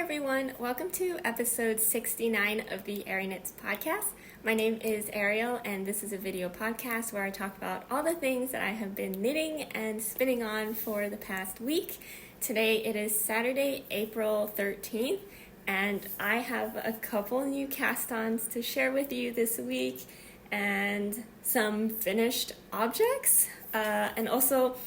everyone, welcome to episode 69 of the arieknits podcast. My name is Ariel and this is a video podcast where I talk about all the things that I have been knitting and spinning on for the past week. Today it is Saturday, April 13th, and I have a couple new cast-ons to share with you this week and some finished objects, and also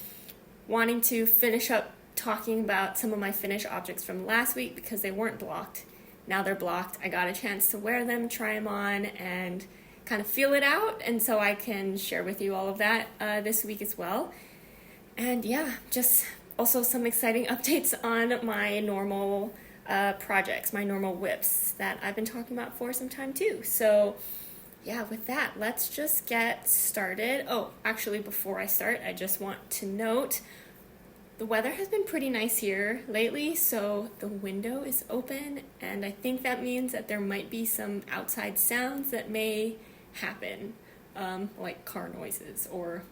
wanting to finish up talking about some of my finished objects from last week because they weren't blocked. Now they're blocked. I got a chance to wear them, try them on, and kind of feel it out, and so I can share with you all of that this week as well. And yeah, just also some exciting updates on my normal projects, my normal whips that I've been talking about for some time too. So yeah, with that, let's just get started. Oh, actually, before I start, I just want to note the weather has been pretty nice here lately, so the window is open, and I think that means that there might be some outside sounds that may happen, like car noises, or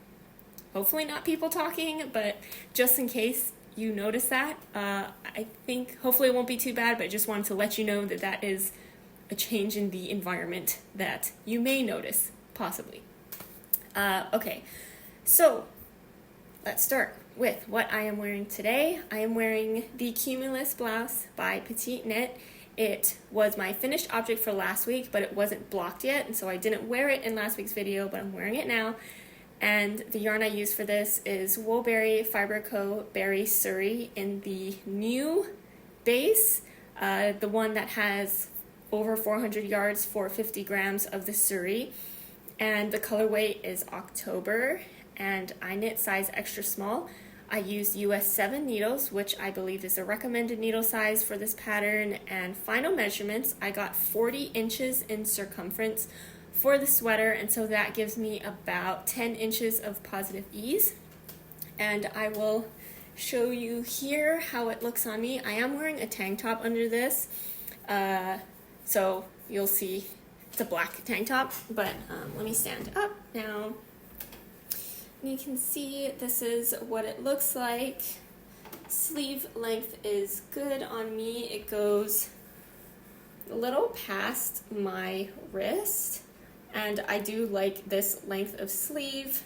hopefully not people talking, but just in case you notice that, I think hopefully it won't be too bad, but I just wanted to let you know that that is a change in the environment that you may notice, possibly. Okay, so let's start with what I am wearing today. I am wearing the Cumulus blouse by PetiteKnit. It was my finished object for last week, but it wasn't blocked yet, and so I didn't wear it in last week's video, but I'm wearing it now. And the yarn I used for this is Woolberry Fiber Co. Berry Suri in the new base, the one that has over 400 yards for 50 grams of the Suri. And the colorway is October, and I knit size extra small. I used US 7 needles, which I believe is a recommended needle size for this pattern, and final measurements, I got 40 inches in circumference for the sweater, and so that gives me about 10 inches of positive ease. And I will show you here how it looks on me. I am wearing a tank top under this, so you'll see it's a black tank top, but let me stand up now. You can see this is what it looks like. Sleeve length is good on me. It goes a little past my wrist, and I do like this length of sleeve.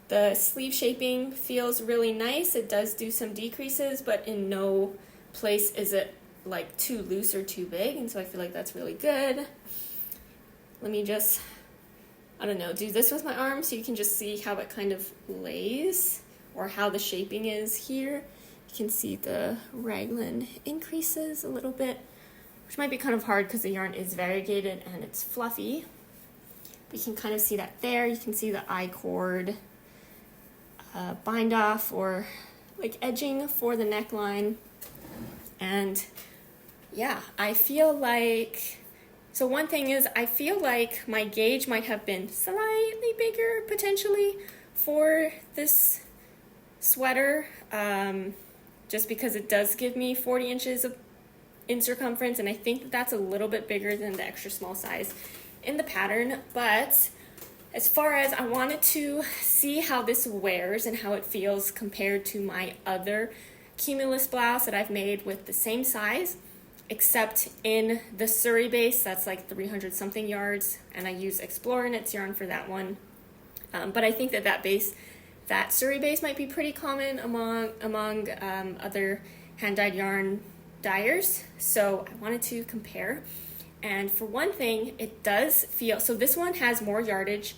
The sleeve shaping feels really nice. It does do some decreases, but in no place is it like too loose or too big, and so I feel like that's really good. Let me just, I don't know, do this with my arm so you can just see how it kind of lays, or how the shaping is here. You can see the raglan increases a little bit, which might be kind of hard because the yarn is variegated and it's fluffy. But you can kind of see that there. You can see the I-cord bind off, or like edging for the neckline. And yeah, I feel like, so one thing is, I feel like my gauge might have been slightly bigger, potentially, for this sweater, just because it does give me 40 inches in circumference, and I think that's a little bit bigger than the extra small size in the pattern. But as far as I wanted to see how this wears and how it feels compared to my other Cumulus blouse that I've made with the same size, except in the Suri base, that's like 300 something yards, and I use Explorer Knits yarn for that one. But I think that Suri base might be pretty common among other hand-dyed yarn dyers, so I wanted to compare. And for one thing, it does feel, so this one has more yardage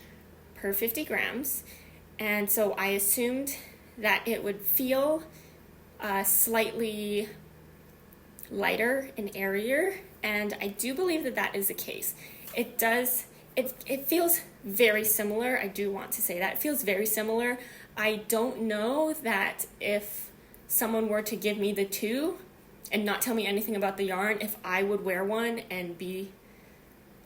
per 50 grams, and so I assumed that it would feel slightly lighter and airier, and I do believe that that is the case. It feels very similar. I do want to say that it feels very similar. I don't know that if someone were to give me the two and not tell me anything about the yarn, if I would wear one and be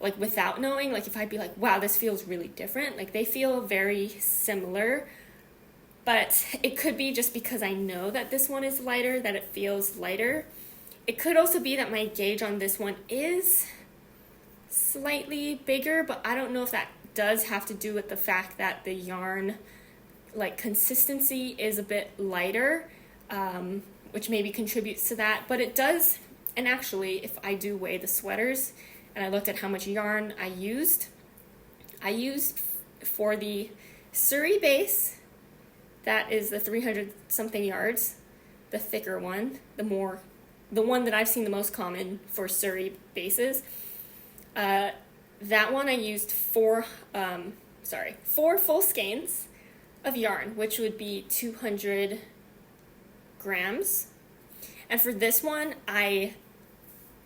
like, without knowing, like if I'd be like, wow, this feels really different. Like they feel very similar, but it could be just because I know that this one is lighter, that it feels lighter. It could also be that my gauge on this one is slightly bigger, but I don't know if that does have to do with the fact that the yarn, like, consistency is a bit lighter, which maybe contributes to that. But it does And actually, if I do weigh the sweaters, and I looked at how much yarn I used for the Suri base, that is the 300 something yards, the thicker one, the one that I've seen the most common for Suri bases. That one I used four full skeins of yarn, which would be 200 grams. And for this one, I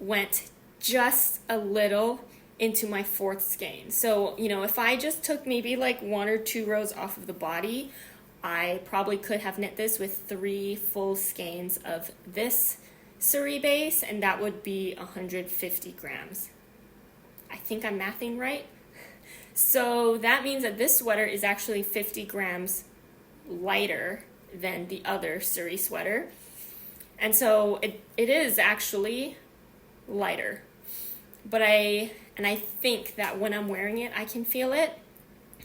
went just a little into my fourth skein. So, if I just took maybe like 1 or 2 rows off of the body, I probably could have knit this with 3 full skeins of this Suri base, and that would be 150 grams. I think I'm mathing right. So that means that this sweater is actually 50 grams lighter than the other Suri sweater. And so it is actually lighter. But I think that when I'm wearing it, I can feel it.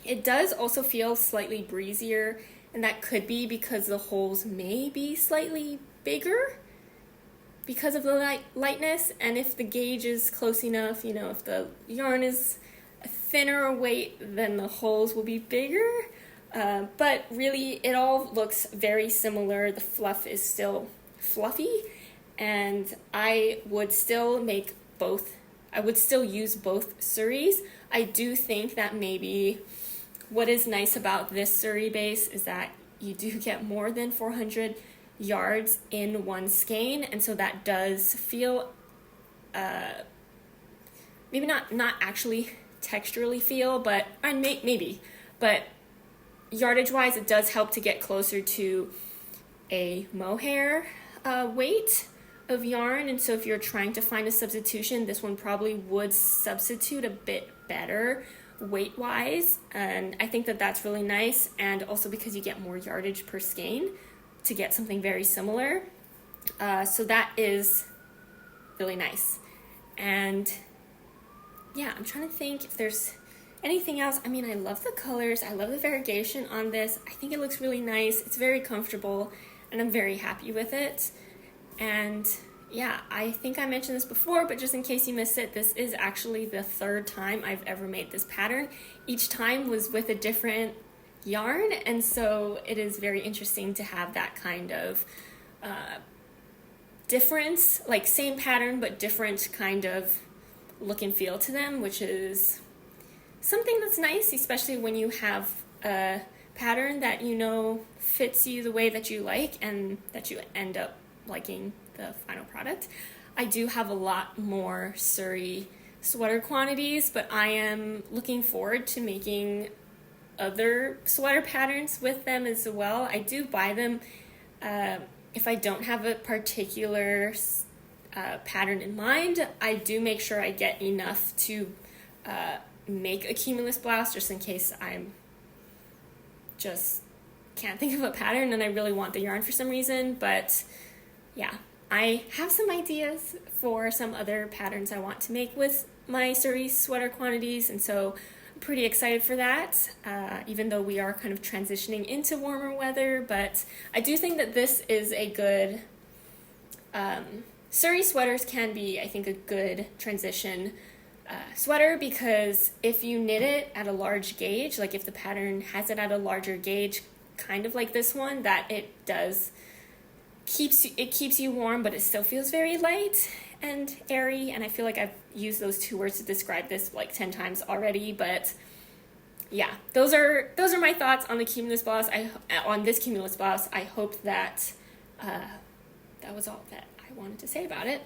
It does also feel slightly breezier, and that could be because the holes may be slightly bigger because of the lightness. And if the gauge is close enough, if the yarn is a thinner weight, then the holes will be bigger. But really, it all looks very similar. The fluff is still fluffy, and I would still use both Suris. I do think that maybe what is nice about this Suri base is that you do get more than 400 yards in one skein, and so that does feel maybe not actually texturally feel, but maybe, but yardage wise, it does help to get closer to a mohair weight of yarn. And so if you're trying to find a substitution, this one probably would substitute a bit better weight wise, and I think that that's really nice. And also because you get more yardage per skein to get something very similar, so that is really nice. And yeah, I'm trying to think if there's anything else. I mean, I love the colors, I love the variegation on this. I think it looks really nice, it's very comfortable, and I'm very happy with it. And yeah, I think I mentioned this before, but just in case you missed it, this is actually the 3rd time I've ever made this pattern. Each time was with a different yarn, and so it is very interesting to have that kind of difference, like same pattern but different kind of look and feel to them, which is something that's nice, especially when you have a pattern that fits you the way that you like and that you end up liking the final product. I do have a lot more Suri sweater quantities, but I am looking forward to making other sweater patterns with them as well. I do buy them if I don't have a particular pattern in mind. I do make sure I get enough to make a Cumulus blouse, just in case I'm just can't think of a pattern and I really want the yarn for some reason. But yeah, I have some ideas for some other patterns I want to make with my Suri sweater quantities, and so I'm pretty excited for that, even though we are kind of transitioning into warmer weather. But I do think that this is a good Suri sweaters can be, I think, a good transition sweater, because if you knit it at a large gauge, like if the pattern has it at a larger gauge, kind of like this one, that it does keeps you warm, but it still feels very light and airy. And I feel like I've used those 2 words to describe this like 10 times already, but yeah, those are my thoughts on the Cumulus blouse. On this Cumulus blouse, I hope that that was all that I wanted to say about it.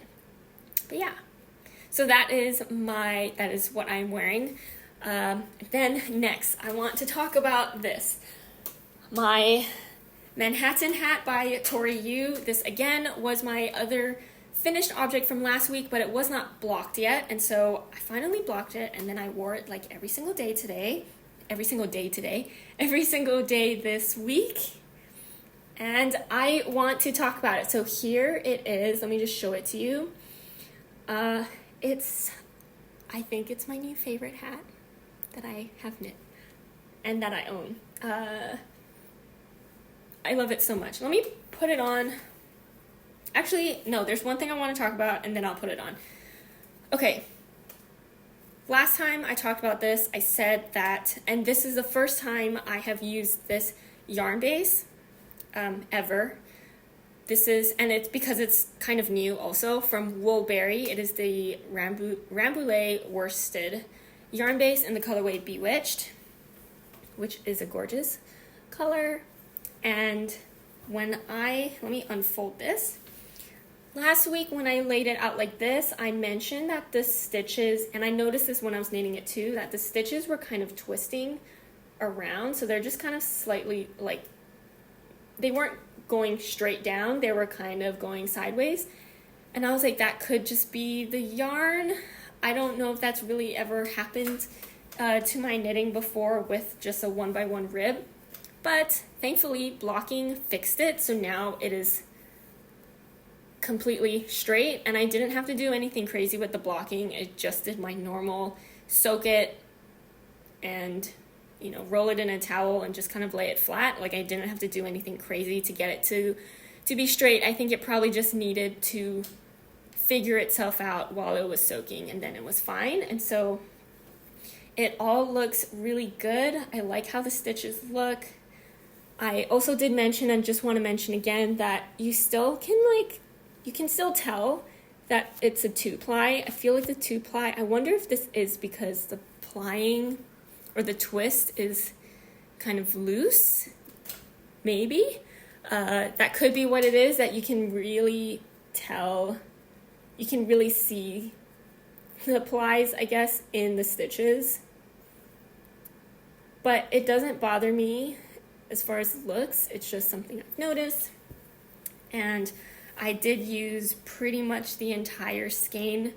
But yeah, so that is what I'm wearing. Then next, I want to talk about this, my Manhattan hat by Tori Yu. This again was my other finished object from last week, but it was not blocked yet, and so I finally blocked it, and then I wore it like every single day this week, and I want to talk about it. So here it is. Let me just show it to you. I think it's my new favorite hat that I have knit and that I own. I love it so much. Let me put it on Actually, no, there's one thing I want to talk about, and then I'll put it on. Okay. Last time I talked about this, I said that, and this is the first time I have used this yarn base ever. This is, and it's because it's kind of new also, from Woolberry. It is the Rambouillet worsted yarn base in the colorway Bewitched, which is a gorgeous color. And let me unfold this. Last week when I laid it out like this, I mentioned that the stitches, and I noticed this when I was knitting it too, that the stitches were kind of twisting around. So they're just kind of slightly like, they weren't going straight down, they were kind of going sideways. And I was like, that could just be the yarn. I don't know if that's really ever happened to my knitting before with just a 1x1 rib. But thankfully, blocking fixed it, so now it is completely straight, and I didn't have to do anything crazy with the blocking. It just did my normal soak it and, roll it in a towel and just kind of lay it flat. Like, I didn't have to do anything crazy to get it to be straight. I think it probably just needed to figure itself out while it was soaking, and then it was fine. And so it all looks really good. I like how the stitches look. I also did mention, and just want to mention again, that you still can you can still tell that it's a 2-ply. I feel like the 2-ply, I wonder if this is because the plying or the twist is kind of loose, maybe. That could be what it is, that you can really tell, you can really see the plies, I guess, in the stitches. But it doesn't bother me as far as looks. It's just something I've noticed. And I did use pretty much the entire skein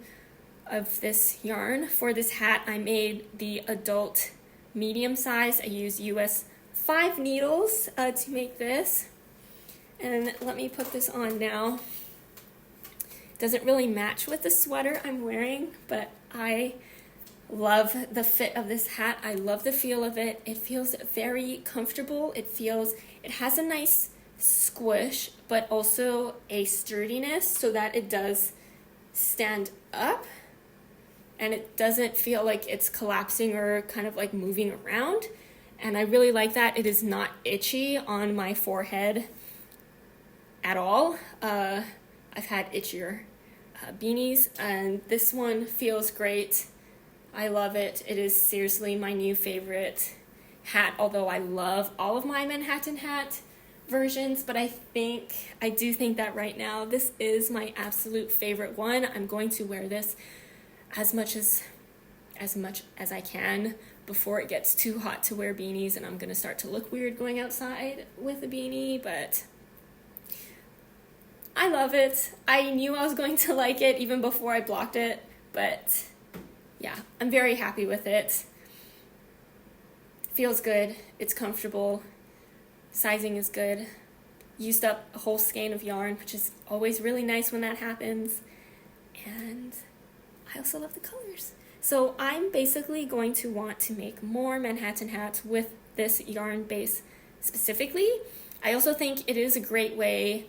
of this yarn. For this hat, I made the adult medium size. I used US 5 needles to make this. And let me put this on now. It doesn't really match with the sweater I'm wearing, but I love the fit of this hat. I love the feel of it. It feels very comfortable. It has a nice squish, but also a sturdiness so that it does stand up and it doesn't feel like it's collapsing or kind of like moving around. And I really like that. It is not itchy on my forehead at all. I've had itchier beanies, and this one feels great. I love it. It is seriously my new favorite hat, although I love all of my Manhattan hat versions, but I do think that right now this is my absolute favorite one. I'm going to wear this as much as I can before it gets too hot to wear beanies, and I'm going to start to look weird going outside with a beanie, but I love it. I knew I was going to like it even before I blocked it, but yeah, I'm very happy with it. Feels good. It's comfortable. Sizing is good. Used up a whole skein of yarn, which is always really nice when that happens. And I also love the colors. So I'm basically going to want to make more Manhattan hats with this yarn base specifically. I also think it is a great way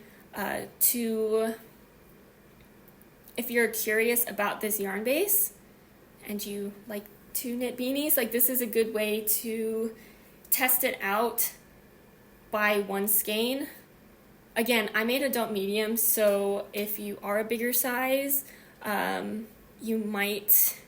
if you're curious about this yarn base and you like to knit beanies, like this is a good way to test it out by one skein. Again, I made adult medium, so if you are a bigger size, you might,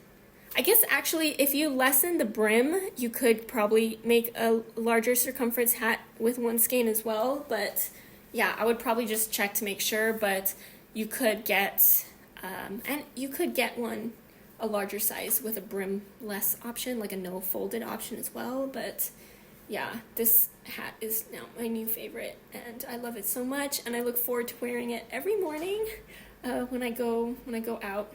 I guess actually if you lessen the brim, you could probably make a larger circumference hat with one skein as well, but yeah, I would probably just check to make sure, but you could get, and you could get one a larger size with a brim-less option, like a no-folded option as well, but yeah, this hat is now my new favorite, and I love it so much, and I look forward to wearing it every morning when I go out.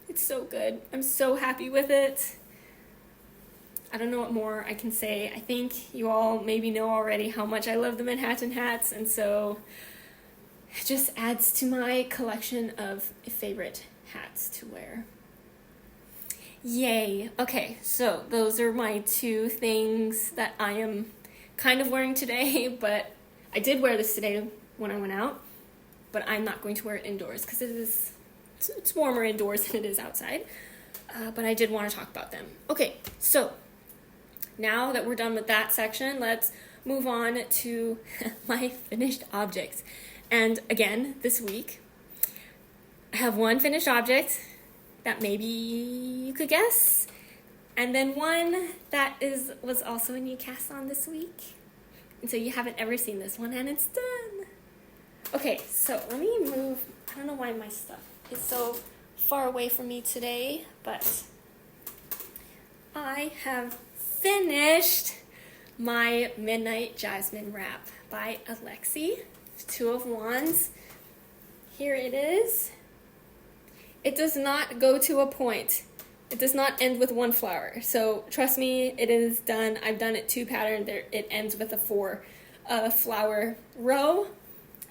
It's so good. I'm so happy with it. I don't know what more I can say. I think you all maybe know already how much I love the Manhattan hats, and so it just adds to my collection of favorite hats to wear. Yay! Okay, so those are my two things that I am kind of wearing today, but I did wear this today when I went out, but I'm not going to wear it indoors because it's warmer indoors than it is outside. But I did want to talk about them. Okay, so now that we're done with that section, let's move on to my finished objects. And again, this week, I have one finished object that maybe you could guess, and then one that was also a new cast on this week. And so you haven't ever seen this one, and it's done. Okay, so let me move. I don't know why my stuff is so far away from me today, but I have finished my Midnight Jasmine wrap by Alexi, 2 of Wands. Here it is. It does not go to a point. It does not end with one flower. So trust me, it is done. I've done it 2 pattern. There, it ends with a 4 flower row.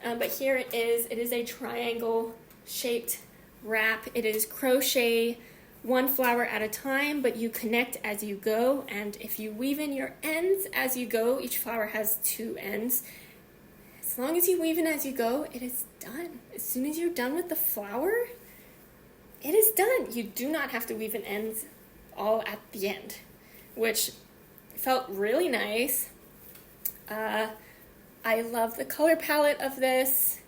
But here it is. It is a triangle shaped wrap. It is crochet 1 flower at a time, but you connect as you go. And if you weave in your ends as you go, each flower has 2 ends. As long as you weave in as you go, it is done. As soon as you're done with the flower, it is done. You do not have to weave in ends all at the end, which felt really nice. I love the color palette of this,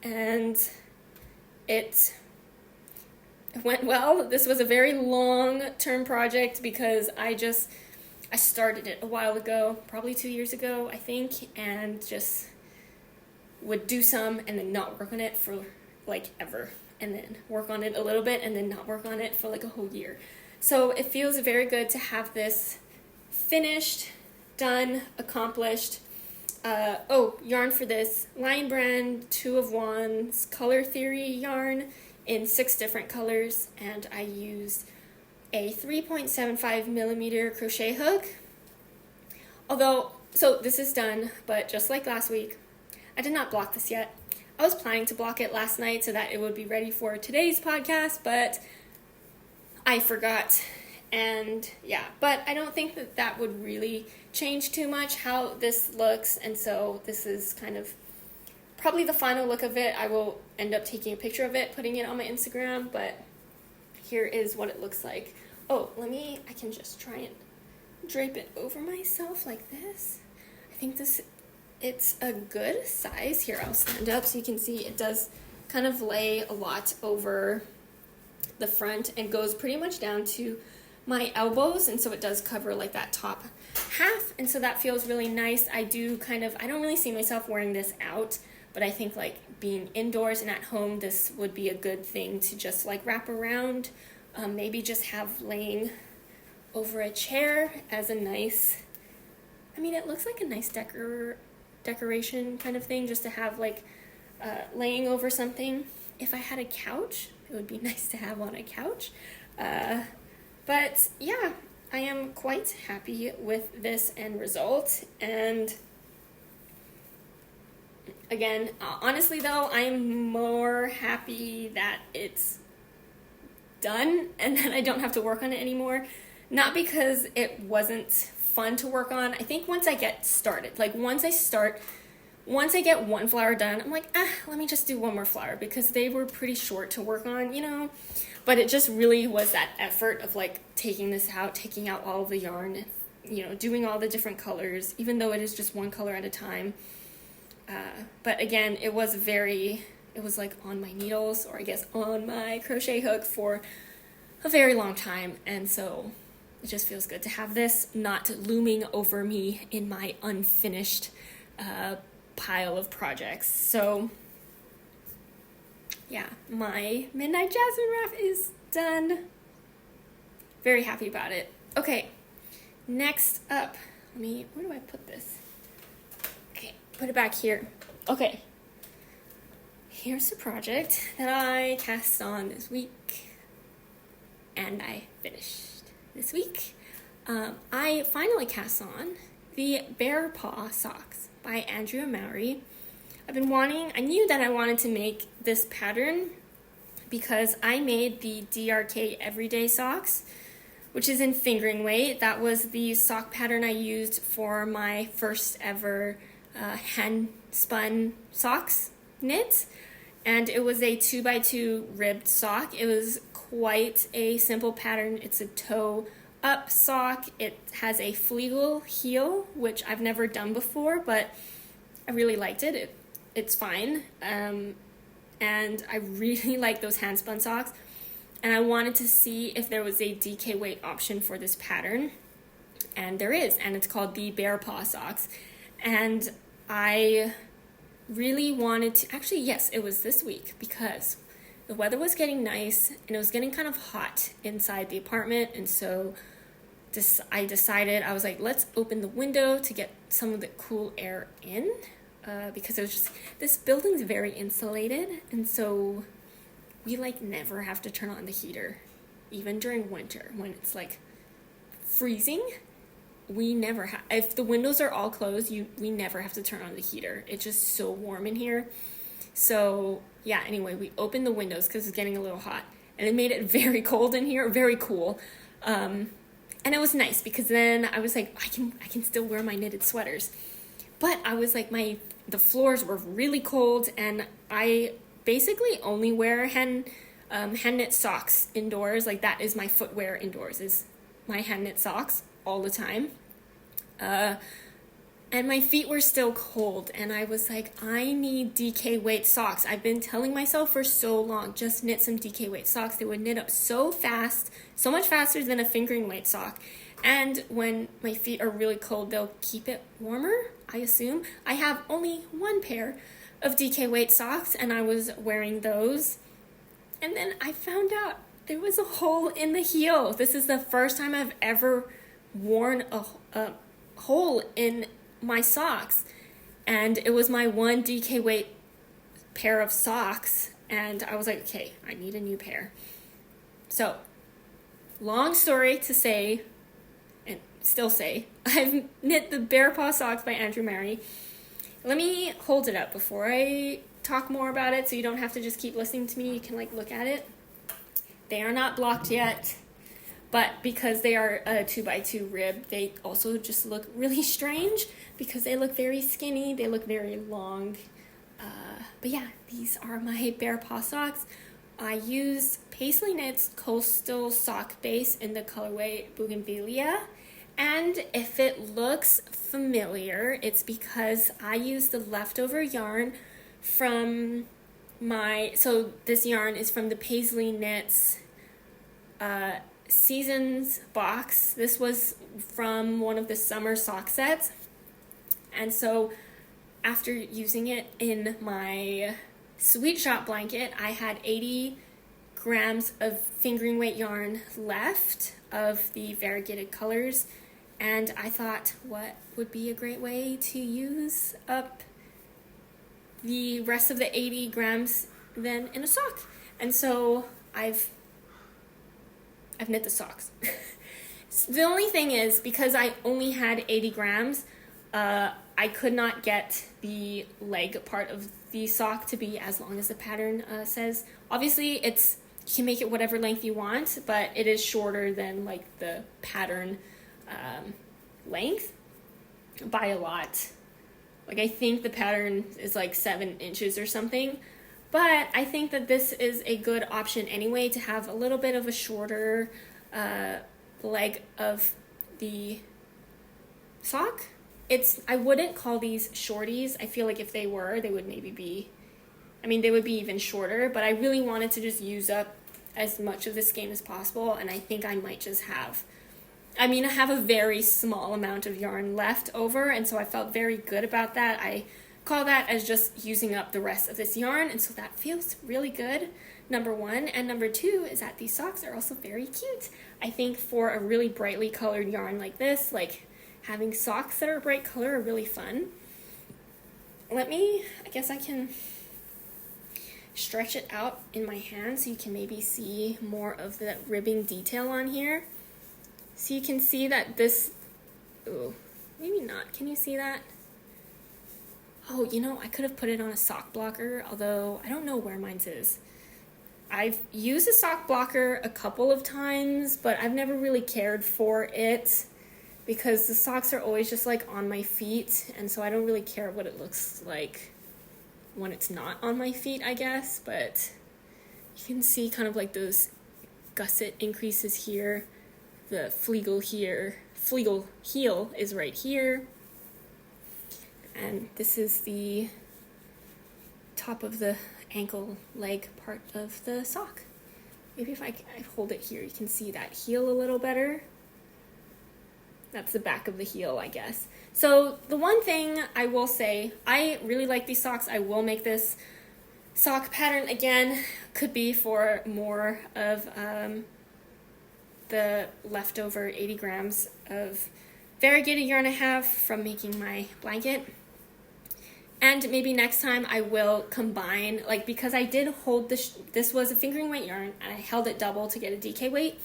and it went well. This was a very long-term project because I started it a while ago, probably 2 years ago, I think, and just would do some and then not work on it for like ever, and then work on it a little bit and then not work on it for like a whole year. So it feels very good to have this finished, done, accomplished. Yarn for this, Lion Brand 2 of Wands Color Theory yarn in 6 different colors, and I used a 3.75 millimeter crochet hook. So this is done, but just like last week, I did not block this yet. I was planning to block it last night so that it would be ready for today's podcast, but I forgot. And yeah, but I don't think that would really change too much how this looks, and so this is kind of probably the final look of it. I will end up taking a picture of it, putting it on my Instagram, but here is what it looks like. I can just try and drape it over myself like this. I think it's a good size. Here, I'll stand up so you can see it does kind of lay a lot over the front and goes pretty much down to my elbows, and so it does cover like that top half, and so that feels really nice. I don't really see myself wearing this out, but I think like being indoors and at home, this would be a good thing to just like wrap around, maybe just have laying over a chair as a nice, it looks like a nice decoration kind of thing, just to have like laying over something. If I had a couch, it would be nice to have on a couch. But yeah, I am quite happy with this end result. And again, honestly though, I'm more happy that it's done and that I don't have to work on it anymore. Not because it wasn't fun to work on. I think once I get started, like once I get 1 flower done, I'm like, let me just do 1 more flower, because they were pretty short to work on, But it just really was that effort of like taking this out, taking out all of the yarn, doing all the different colors, even though it is just 1 color at a time. But again, it was like on my needles, or I guess on my crochet hook for a very long time. And so it just feels good to have this not looming over me in my unfinished pile of projects. So yeah, my Midnight Jasmine wrap is done. Very happy about it. Okay, next up, where do I put this? Okay, put it back here. Okay, here's the project that I cast on this week, and I finished this week. I finally cast on the Bear Paw Socks by Andrea Mowry. I knew that I wanted to make this pattern because I made the DRK Everyday Socks, which is in fingering weight. That was the sock pattern I used for my first ever hand spun socks knit, and it was a 2x2 ribbed sock. It was quite a simple pattern. It's a toe up sock. It has a fleagle heel, which I've never done before, but I really liked it. It's fine. And I really like those hand spun socks. And I wanted to see if there was a DK weight option for this pattern. And there is, and it's called the Bear Paw Socks. And I really wanted to, actually, yes, it was this week, because the weather was getting nice and it was getting kind of hot inside the apartment. And so I decided, I was like, let's open the window to get some of the cool air in, because it was just, this building's very insulated. And so we like never have to turn on the heater, even during winter when it's like freezing. We never have, if the windows are all closed, we never have to turn on the heater. It's just so warm in here. So yeah, anyway, we opened the windows because it's getting a little hot, and it made it very cold in here, very cool. And it was nice because then I was like, I can still wear my knitted sweaters. But I was like, the floors were really cold, and I basically only wear hand knit socks indoors. Like, that is my footwear indoors, is my hand knit socks all the time. And my feet were still cold, and I was like, I need DK weight socks. I've been telling myself for so long, just knit some DK weight socks. They would knit up so fast, so much faster than a fingering weight sock. And when my feet are really cold, they'll keep it warmer, I assume. I have only one pair of DK weight socks, and I was wearing those. And then I found out there was a hole in the heel. This is the first time I've ever worn a hole in my socks, and it was my one DK weight pair of socks, and I was like, okay, I need a new pair. So, long story to say, and still say, I've knit the Bear Paw Socks by Andrea Mowry. Let me hold it up before I talk more about it, so you don't have to just keep listening to me. You can like look at it. They are not blocked yet, but because they are a 2x2 rib, they also just look really strange because they look very skinny. They look very long. But yeah, these are my Bear Paw socks. I used PetiteKnit's Coastal Sock Base in the colorway Bougainvillea. And if it looks familiar, it's because I used the leftover yarn from so this yarn is from the PetiteKnit's Seasons box. This was from one of the summer sock sets. And so after using it in my Sweet Shop blanket, I had 80 grams of fingering weight yarn left of the variegated colors, and I thought, what would be a great way to use up the rest of the 80 grams then in a sock? And so I've knit the socks. So the only thing is, because I only had 80 grams, I could not get the leg part of the sock to be as long as the pattern says. Obviously, you can make it whatever length you want, but it is shorter than like the pattern length by a lot. Like, I think the pattern is like 7 inches or something. But I think that this is a good option anyway, to have a little bit of a shorter leg of the sock. I wouldn't call these shorties. I feel like if they were, they would maybe be, they would be even shorter, but I really wanted to just use up as much of the skein as possible, and I think I might just I have a very small amount of yarn left over, and so I felt very good about that. I call that as just using up the rest of this yarn, and so that feels really good, number one. And number two is that these socks are also very cute. I think for a really brightly colored yarn like this, like, having socks that are bright color are really fun. I guess I can stretch it out in my hand so you can maybe see more of the ribbing detail on here. So you can see that maybe not. Can you see that? Oh, I could have put it on a sock blocker, although I don't know where mine is. I've used a sock blocker a couple of times, but I've never really cared for it because the socks are always just like on my feet, and so I don't really care what it looks like when it's not on my feet, I guess. But you can see kind of like those gusset increases here, the Flegel heel is right here, and this is the top of the ankle leg part of the sock. Maybe if I hold it here, you can see that heel a little better. That's the back of the heel, I guess. So the one thing I will say, I really like these socks. I will make this sock pattern again. Could be for more of the leftover 80 grams of variegated yarn I have from making my blanket. And maybe next time I will combine, like, because I did hold this was a fingering weight yarn, and I held it double to get a DK weight.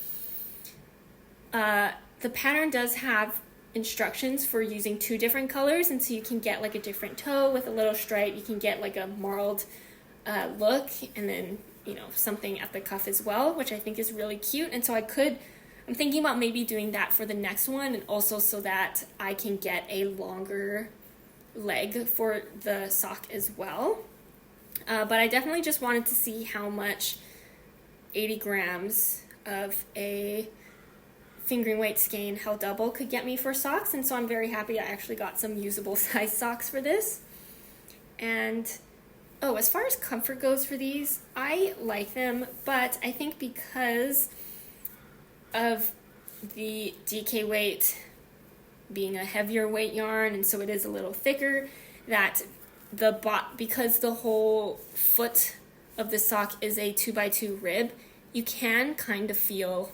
The pattern does have instructions for using 2 different colors, and so you can get like a different toe with a little stripe. You can get like a marled look, and then, you know, something at the cuff as well, which I think is really cute. And so I'm thinking about maybe doing that for the next one, and also so that I can get a longer leg for the sock as well. But I definitely just wanted to see how much 80 grams of a fingering weight skein held double could get me for socks, and so I'm very happy I actually got some usable size socks for this. And as far as comfort goes for these, I like them, but I think because of the DK weight being a heavier weight yarn, and so it is a little thicker, that because the whole foot of the sock is a 2x2 rib, you can kind of feel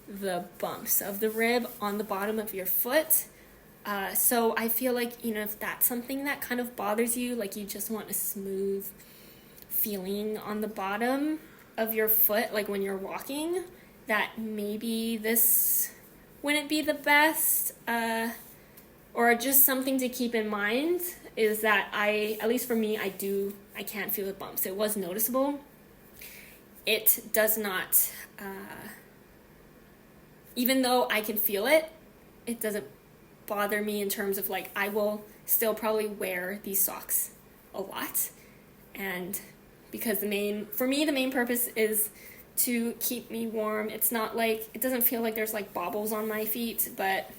the bumps of the rib on the bottom of your foot. So I feel like, you know, if that's something that kind of bothers you, like you just want a smooth feeling on the bottom of your foot, like when you're walking, that maybe this wouldn't be the best, or just something to keep in mind is that at least for me, I can't feel the bumps. It was noticeable. It does not, even though I can feel it, it doesn't bother me in terms of, like, I will still probably wear these socks a lot. And because the main purpose is to keep me warm. It's not like, it doesn't feel like there's like baubles on my feet, but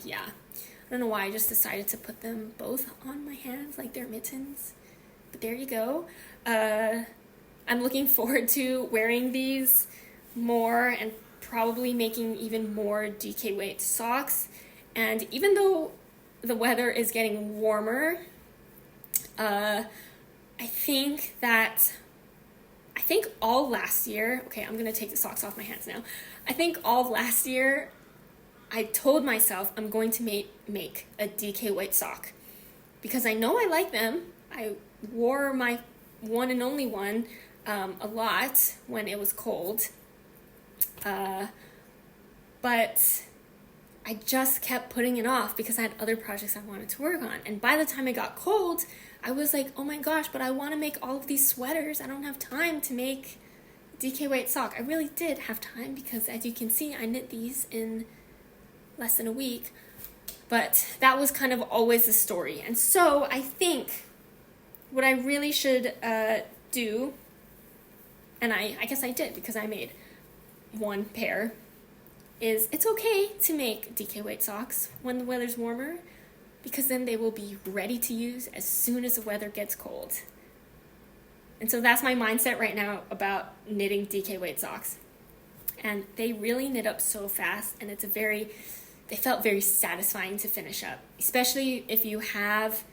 yeah. I don't know why I just decided to put them both on my hands like they're mittens. But there you go. I'm looking forward to wearing these more and probably making even more DK weight socks. And even though the weather is getting warmer, I think all last year, okay, I'm going to take the socks off my hands now. I think all last year, I told myself I'm going to make a DK weight sock because I know I like them. I wore my one and only one a lot when it was cold. But I just kept putting it off because I had other projects I wanted to work on. And by the time it got cold, I was like, oh my gosh, but I want to make all of these sweaters. I don't have time to make DK weight sock. I really did have time because, as you can see, I knit these in less than a week. But that was kind of always the story. And so I think what I really should do, and I guess I did because I made one pair, is it's okay to make DK weight socks when the weather's warmer, because then they will be ready to use as soon as the weather gets cold. And so that's my mindset right now about knitting DK weight socks. And they really knit up so fast, and they felt very satisfying to finish up, especially if you have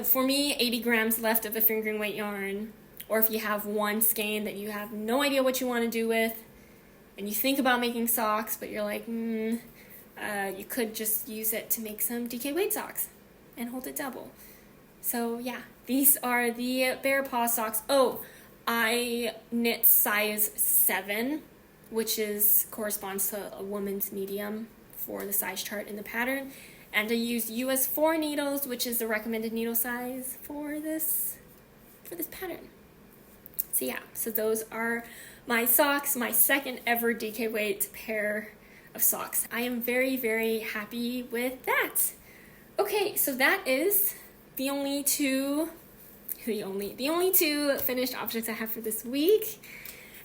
for me, 80 grams left of a fingering weight yarn, or if you have one skein that you have no idea what you want to do with, and you think about making socks, but you're like, you could just use it to make some DK weight socks and hold it double. So yeah, these are the Bear Paw socks. Oh, I knit size 7, which corresponds to a woman's medium for the size chart in the pattern. And I used US 4 needles, which is the recommended needle size for this pattern. So yeah, so those are my socks, my second ever DK weight pair of socks. I am very, very happy with that. Okay, so that is the only two finished objects I have for this week.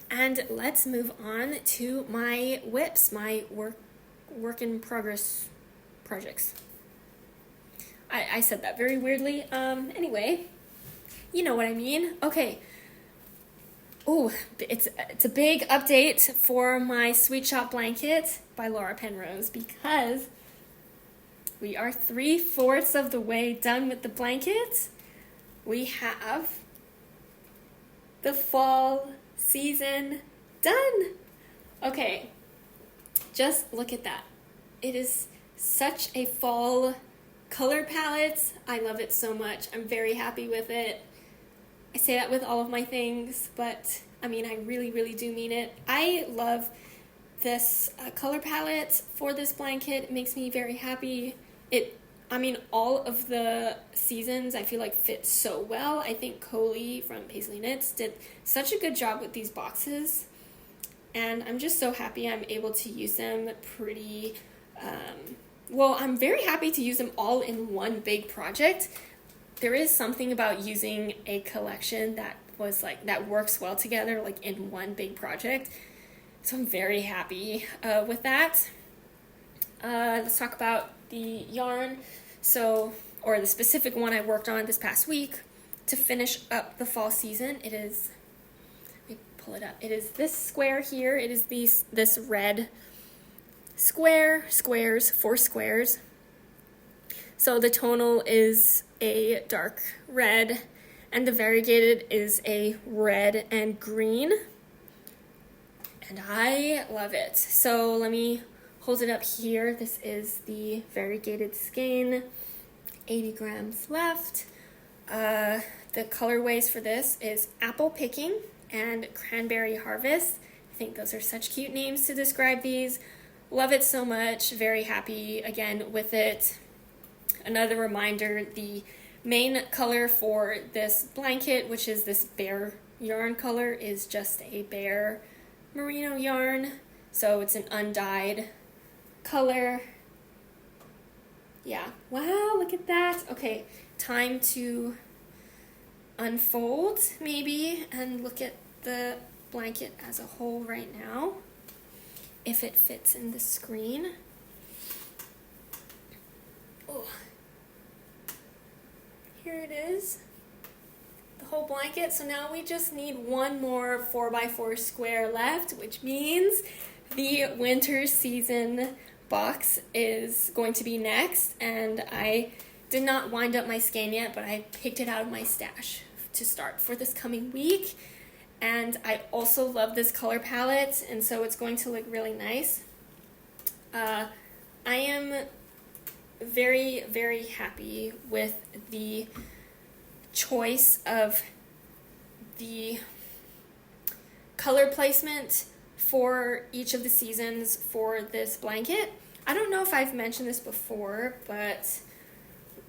And let's move on to my WIPs, my work in progress projects. I said that very weirdly. Anyway, you know what I mean. Okay. Oh, it's a big update for my Sweet Shop blanket by Laura Penrose, because we are 3/4 of the way done with the blanket. We have the fall season done. Okay, just look at that. It is such a fall color palette. I love it so much. I'm very happy with it. I say that with all of my things, but I mean, I really, really do mean it. I love this color palette for this blanket. It makes me very happy. All of the seasons I feel like fit so well. I think Coley from PetiteKnit did such a good job with these boxes, and I'm just so happy I'm able to use them I'm very happy to use them all in one big project. There is something about using a collection that works well together, like in one big project. So I'm very happy with that. Let's talk about the yarn. Or the specific one I worked on this past week to finish up the fall season. Let me pull it up. It is this square here. It is this red squares, 4 squares. So the tonal is a dark red, and the variegated is a red and green. And I love it. So let me hold it up here. This is the variegated skein, 80 grams left. The colorways for this is Apple Picking and Cranberry Harvest. I think those are such cute names to describe these. Love it so much. Very happy again with it. Another reminder, the main color for this blanket, which is this bear yarn color, is just a bear merino yarn. So it's an undyed color. Yeah. Wow, look at that. Okay, time to unfold maybe and look at the blanket as a whole right now, if it fits in the screen. Oh, here it is, the whole blanket. So now we just need one more 4x4 square left, which means the winter season box is going to be next. And I did not wind up my skein yet, but I picked it out of my stash to start for this coming week. And I also love this color palette, and so it's going to look really nice. I am very, very happy with the choice of the color placement for each of the seasons for this blanket. I don't know if I've mentioned this before, but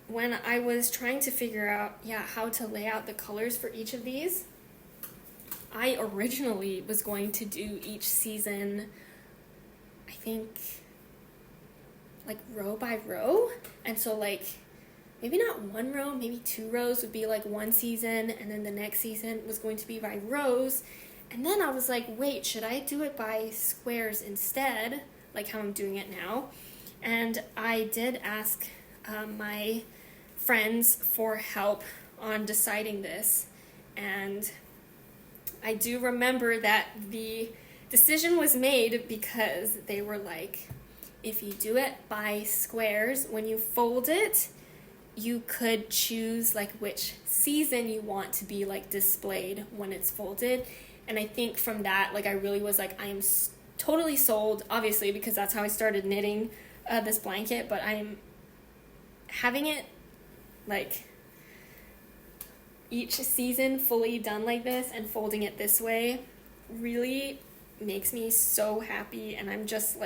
when I was trying to figure out how to lay out the colors for each of these, I originally was going to do each season, I think, like row by row. And so maybe not one row, maybe 2 rows would be like one season, and then the next season was going to be by rows. And then I was like, wait, should I do it by squares instead, like how I'm doing it now? And I did ask my friends for help on deciding this, and I do remember that the decision was made because they were like, if you do it by squares, when you fold it, you could choose which season you want to be displayed when it's folded. And I think from that, I really was I am totally sold, obviously, because that's how I started knitting this blanket, but I'm having it each season fully done like this and folding it this way really makes me so happy, and I'm just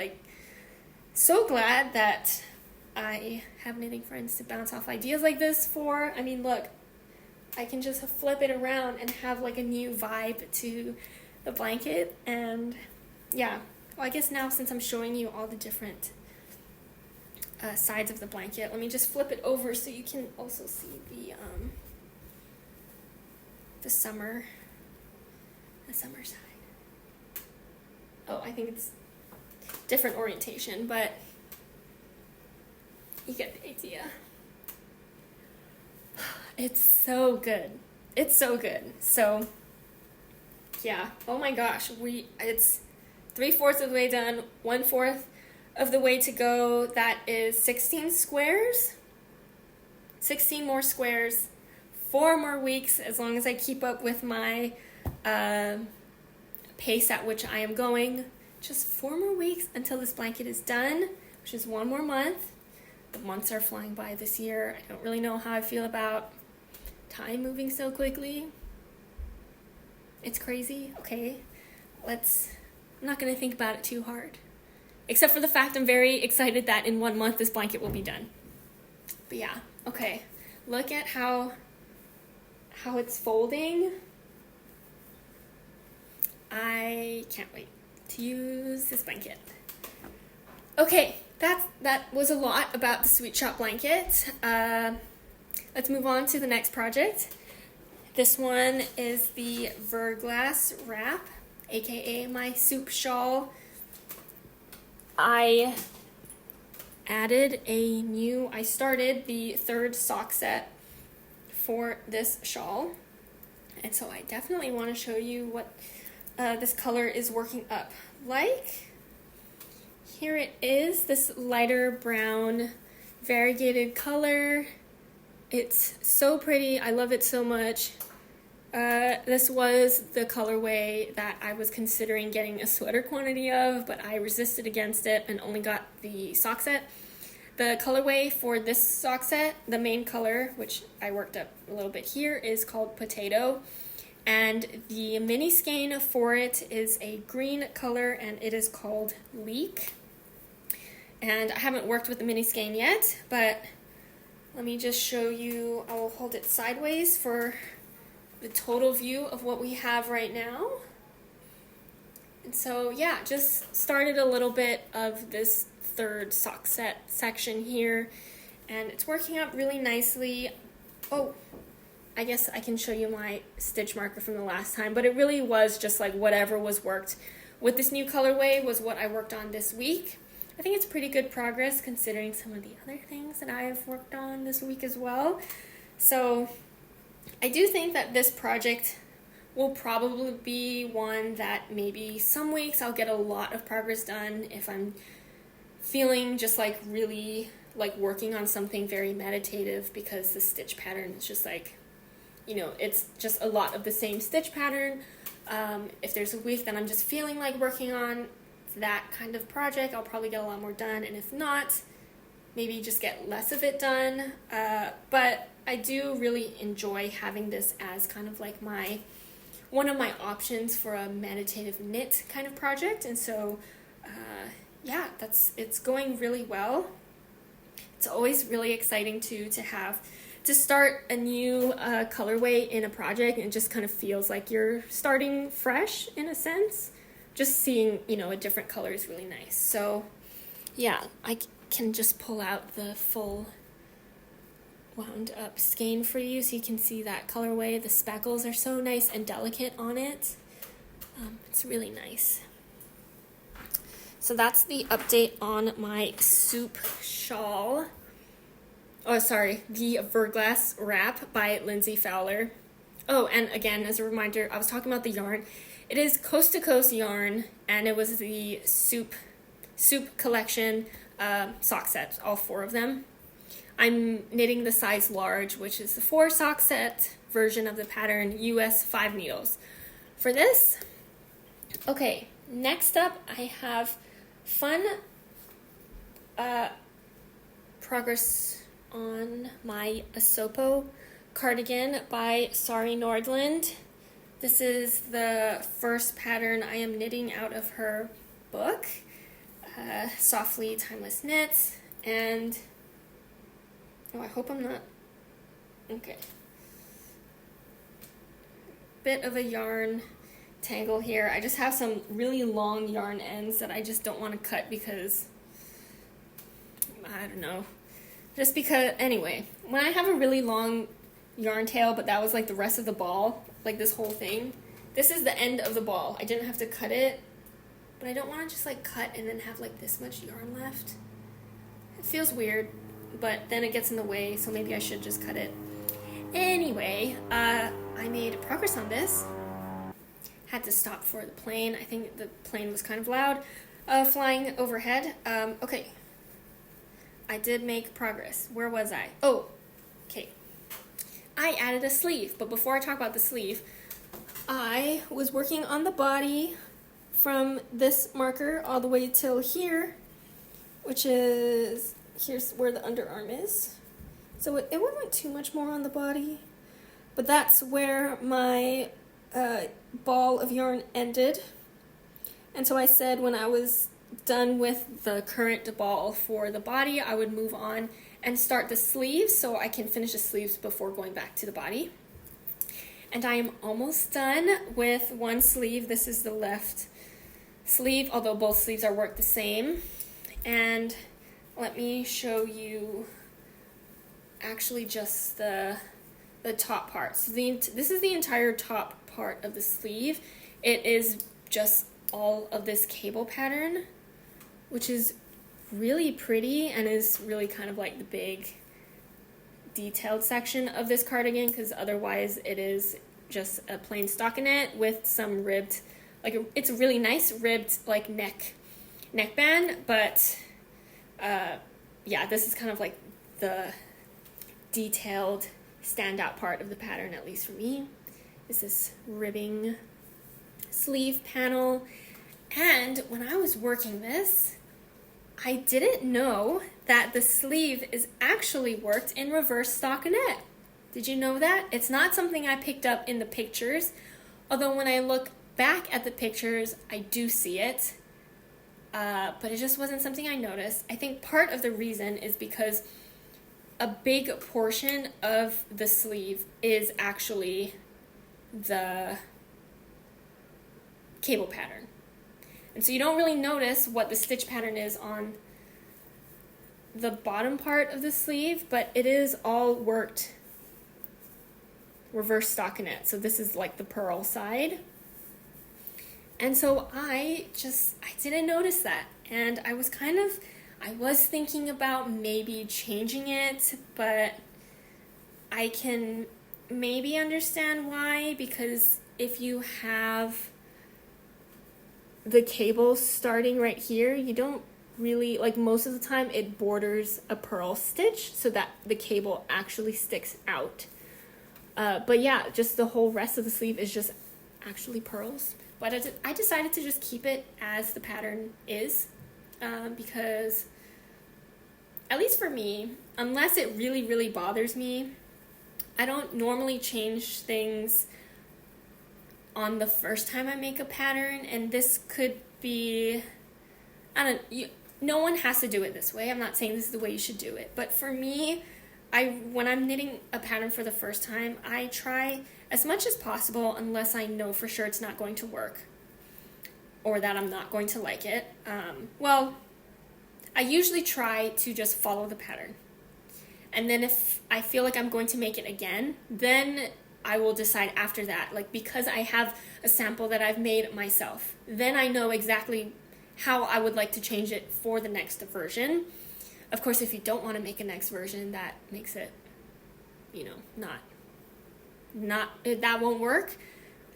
so glad that I have knitting friends to bounce off ideas like this for. I mean, look, I can just flip it around and have like a new vibe to the blanket. And yeah, well, I guess now since I'm showing you all the different sides of the blanket, let me just flip it over so you can also see the summer side. Oh, I think it's different orientation, but you get the idea. It's so good. It's so good. So yeah, oh my gosh, it's 3/4 of the way done, 1/4 of the way to go. That is 16 squares, 16 more squares, 4 more weeks, as long as I keep up with my pace at which I am going. Just 4 more weeks until this blanket is done, which is 1 more month. The months are flying by this year. I don't really know how I feel about time moving so quickly. It's crazy. Okay, I'm not going to think about it too hard. Except for the fact I'm very excited that in 1 month this blanket will be done. But yeah, okay. Look at how it's folding. I can't wait to use this blanket. Okay, that was a lot about the Sweet Shop blanket. Let's move on to the next project. This one is the Verglas wrap, aka my soup shawl. I started the 3rd sock set for this shawl, and so I definitely want to show you what this color is working up like. Here it is, this lighter brown variegated color. It's so pretty. I love it so much. This was the colorway that I was considering getting a sweater quantity of, but I resisted against it and only got the sock set. The colorway for this sock set, the main color, which I worked up a little bit here, is called Potato. And the mini skein for it is a green color, and it is called Leek. And I haven't worked with the mini skein yet, but let me just show you. I will hold it sideways for the total view of what we have right now. And so yeah, just started a little bit of this 3rd sock set section here, and it's working out really nicely. Oh, I guess I can show you my stitch marker from the last time, but it really was just like whatever was worked with this new colorway was what I worked on this week. I think it's pretty good progress considering some of the other things that I've worked on this week as well. So I do think that this project will probably be one that maybe some weeks I'll get a lot of progress done if I'm feeling just like really like working on something very meditative, because the stitch pattern is just like, you know, it's just a lot of the same stitch pattern. If there's a week that I'm just feeling like working on that kind of project, I'll probably get a lot more done, and if not, maybe just get less of it done. But I do really enjoy having this as kind of like one of my options for a meditative knit kind of project, and so yeah, it's going really well. It's always really exciting to start a new colorway in a project, and it just kind of feels like you're starting fresh in a sense. Just seeing, you know, a different color is really nice. So yeah, I can just pull out the full wound up skein for you so you can see that colorway. The speckles are so nice and delicate on it. It's really nice. So that's the update on my soup shawl. Oh, sorry, the Verglas wrap by Lindsey Fowler. Oh, and again, as a reminder, I was talking about the yarn. It is Coast to Coast yarn, and it was the soup collection sock set, all 4 of them. I'm knitting the size large, which is the 4 sock set version of the pattern, US 5 needles. For this, okay, next up I have fun progress on my Asopo cardigan by Sari Nordland. This is the first pattern I am knitting out of her book, Softly Timeless Knits, and oh, I hope I'm not, okay. bit of a yarn tangle here. I just have some really long yarn ends that I just don't want to cut because, I don't know, just because, anyway, when I have a really long yarn tail, but that was like the rest of the ball, like this whole thing, this is the end of the ball. I didn't have to cut it, but I don't want to just like cut and then have like this much yarn left. It feels weird, but then it gets in the way, so maybe I should just cut it. Anyway, I made progress on this. Had to stop for the plane. I think the plane was kind of loud, flying overhead. Okay. I did make progress. Where was I? Oh, okay. I added a sleeve, but before I talk about the sleeve, I was working on the body from this marker all the way till here, which is, here's where the underarm is. So it wasn't too much more on the body, but that's where my ball of yarn ended. And so I said when I was done with the current ball for the body, I would move on and start the sleeves so I can finish the sleeves before going back to the body. And I am almost done with one sleeve. This is the left sleeve, although both sleeves are worked the same. And let me show you actually just the top part. So this is the entire top part of the sleeve. It is just all of this cable pattern, which is really pretty and is really kind of like the big detailed section of this cardigan, because otherwise it is just a plain stockinette with some ribbed, like it's a really nice ribbed like neckband, but yeah, this is kind of like the detailed standout part of the pattern, at least for me, is this ribbing sleeve panel. And when I was working this, I didn't know that the sleeve is actually worked in reverse stockinette. Did you know that? It's not something I picked up in the pictures, although when I look back at the pictures, I do see it, but it just wasn't something I noticed. I think part of the reason is because a big portion of the sleeve is actually the cable pattern. And so you don't really notice what the stitch pattern is on the bottom part of the sleeve, but it is all worked reverse stockinette. So this is like the purl side. And so I didn't notice that. And I was thinking about maybe changing it, but I can maybe understand why, because if you have the cable starting right here, you don't really, like most of the time it borders a purl stitch so that the cable actually sticks out. But yeah, just the whole rest of the sleeve is just actually purls. But I decided to just keep it as the pattern is, because at least for me, unless it really, really bothers me, I don't normally change things on the first time I make a pattern, and this could be, no one has to do it this way. I'm not saying this is the way you should do it, but for me, when I'm knitting a pattern for the first time, I try as much as possible, unless I know for sure it's not going to work or that I'm not going to like it. Well, I usually try to just follow the pattern. And then if I feel like I'm going to make it again, then I will decide after that, like because I have a sample that I've made myself, then I know exactly how I would like to change it for the next version. Of course, if you don't want to make a next version, that makes it, that won't work.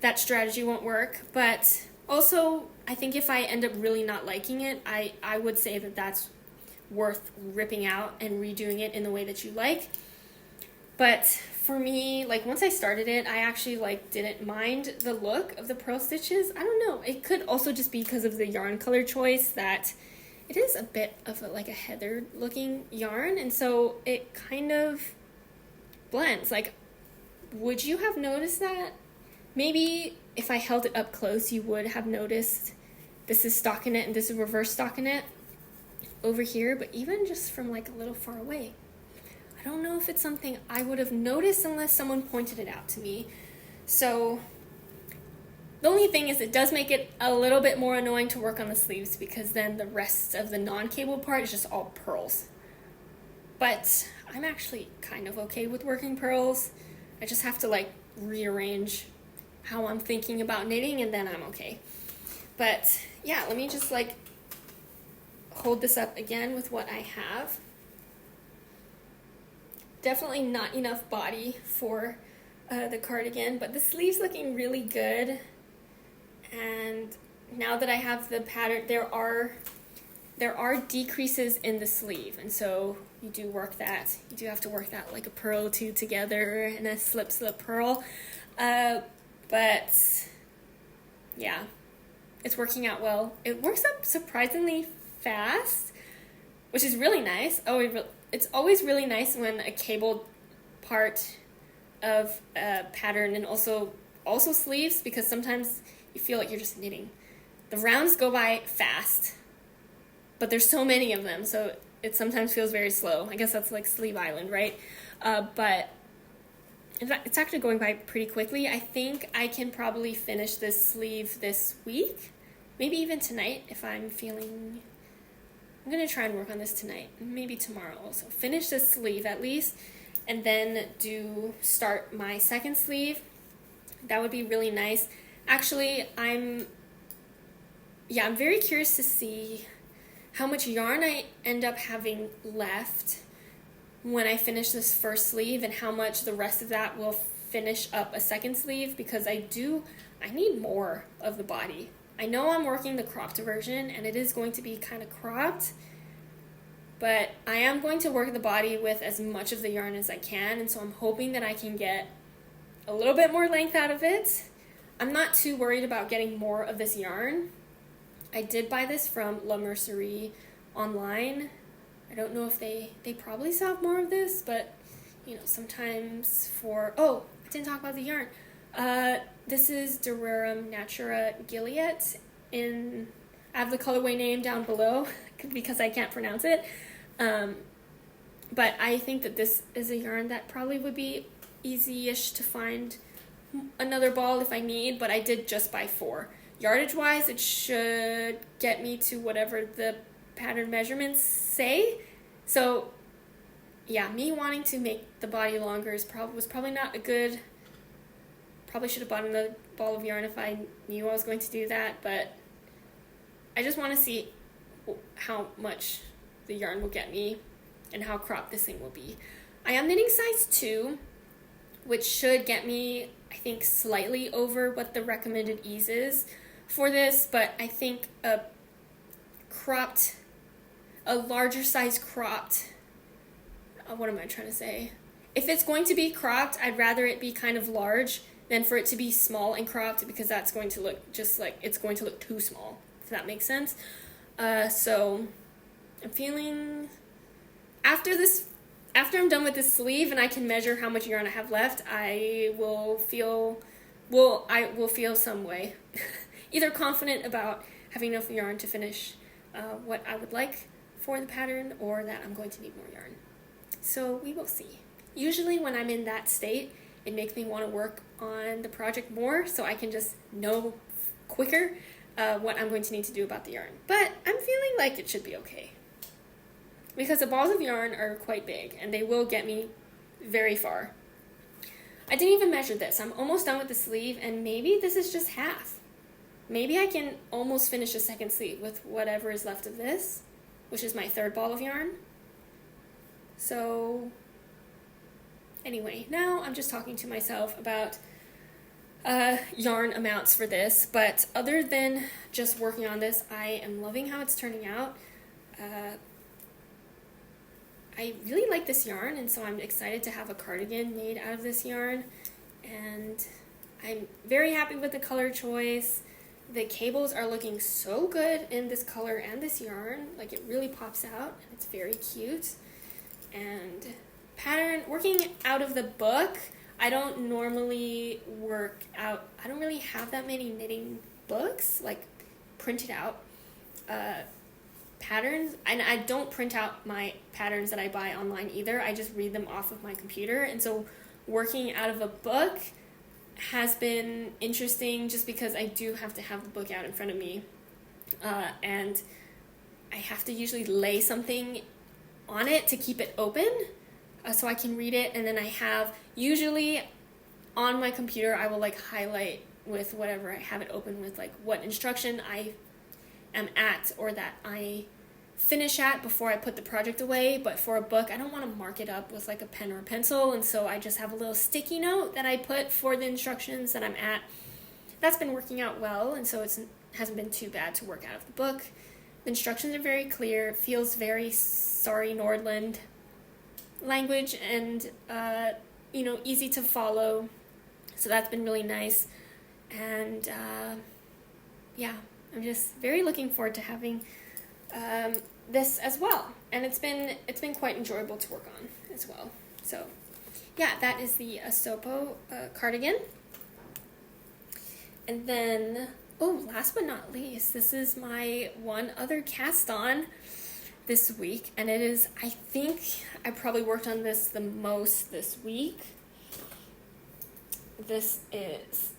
That strategy won't work. But also, I think if I end up really not liking it, I would say that that's worth ripping out and redoing it in the way that you like. But for me, like once I started it, I actually didn't mind the look of the purl stitches. I don't know. It could also just be because of the yarn color choice, that it is a bit of a heathered looking yarn, and so it kind of blends. Like, would you have noticed that? Maybe if I held it up close, you would have noticed this is stockinette and this is reverse stockinette over here, but even just from a little far away, I don't know if it's something I would have noticed unless someone pointed it out to me. So The only thing is it does make it a little bit more annoying to work on the sleeves because then the rest of the non-cable part is just all pearls. But I'm actually kind of okay with working pearls. I just have to like rearrange how I'm thinking about knitting and then I'm okay. But yeah, let me just like hold this up again with what I have. Definitely not enough body for the cardigan, but the sleeve's looking really good. And now that I have the pattern, there are decreases in the sleeve, and so you do have to work that like a purl or two together and a slip purl. But yeah, it's working out well. It works up surprisingly fast, which is really nice. It's always really nice when a cabled part of a pattern and also sleeves, because sometimes you feel like you're just knitting. The rounds go by fast, but there's so many of them, so it sometimes feels very slow. I guess that's like Sleeve Island, right? But in fact, it's actually going by pretty quickly. I think I can probably finish this sleeve this week, maybe even tonight if I'm feeling... I'm going to try and work on this tonight, maybe tomorrow also. Finish this sleeve at least, and then start my second sleeve. That would be really nice. Actually, I'm very curious to see how much yarn I end up having left when I finish this first sleeve and how much the rest of that will finish up a second sleeve, because I need more of the body. I know I'm working the cropped version and it is going to be kind of cropped, but I am going to work the body with as much of the yarn as I can, and so I'm hoping that I can get a little bit more length out of it. I'm not too worried about getting more of this yarn. I did buy this from La Mercerie online. I don't know if they probably still have more of this, but you know, sometimes I didn't talk about the yarn. This is Durerum Natura Gilead. I have the colorway name down below because I can't pronounce it. But I think that this is a yarn that probably would be easy-ish to find another ball if I need, but I did just buy 4. Yardage-wise, it should get me to whatever the pattern measurements say. So, yeah, me wanting to make the body longer was probably not a good... Probably should have bought another ball of yarn if I knew I was going to do that, but I just want to see how much the yarn will get me and how cropped this thing will be. I am knitting size 2, which should get me, I think, slightly over what the recommended ease is for this, but I think a larger size cropped, what am I trying to say? If it's going to be cropped, I'd rather it be kind of large than for it to be small and cropped, because that's going to look just like it's going to look too small, if that makes sense. So I'm feeling, after I'm done with this sleeve and I can measure how much yarn I have left, I will feel some way, either confident about having enough yarn to finish what I would like for the pattern, or that I'm going to need more yarn. So we will see. Usually when I'm in that state, it makes me want to work on the project more, so I can just know quicker what I'm going to need to do about the yarn. But I'm feeling like it should be okay, because the balls of yarn are quite big and they will get me very far. I didn't even measure this. I'm almost done with the sleeve, and maybe this is just half. Maybe I can almost finish a second sleeve with whatever is left of this, which is my 3rd ball of yarn. So anyway, now I'm just talking to myself about yarn amounts for this, but other than just working on this, I am loving how it's turning out. I really like this yarn, and so I'm excited to have a cardigan made out of this yarn, and I'm very happy with the color choice. The cables are looking so good in this color and this yarn, like it really pops out, and it's very cute. And pattern, working out of the book, I don't normally I don't really have that many knitting books, like printed out patterns, and I don't print out my patterns that I buy online either. I just read them off of my computer, and so working out of a book has been interesting just because I do have to have the book out in front of me, and I have to usually lay something on it to keep it open so I can read it, and then I have usually on my computer I will like highlight with whatever I have it open with, like what instruction I am at or that I finish at before I put the project away. But for a book, I don't want to mark it up with like a pen or a pencil, and so I just have a little sticky note that I put for the instructions that I'm at. That's been working out well, and so it hasn't been too bad to work out of the book. The instructions are very clear. It feels very Suri Nordland language and easy to follow, so that's been really nice. And I'm just very looking forward to having this as well, and it's been quite enjoyable to work on as well. So yeah, that is the Asopo cardigan. And then last but not least, this is my one other cast on this week, and it is, I think I probably worked on this the most this week. This is,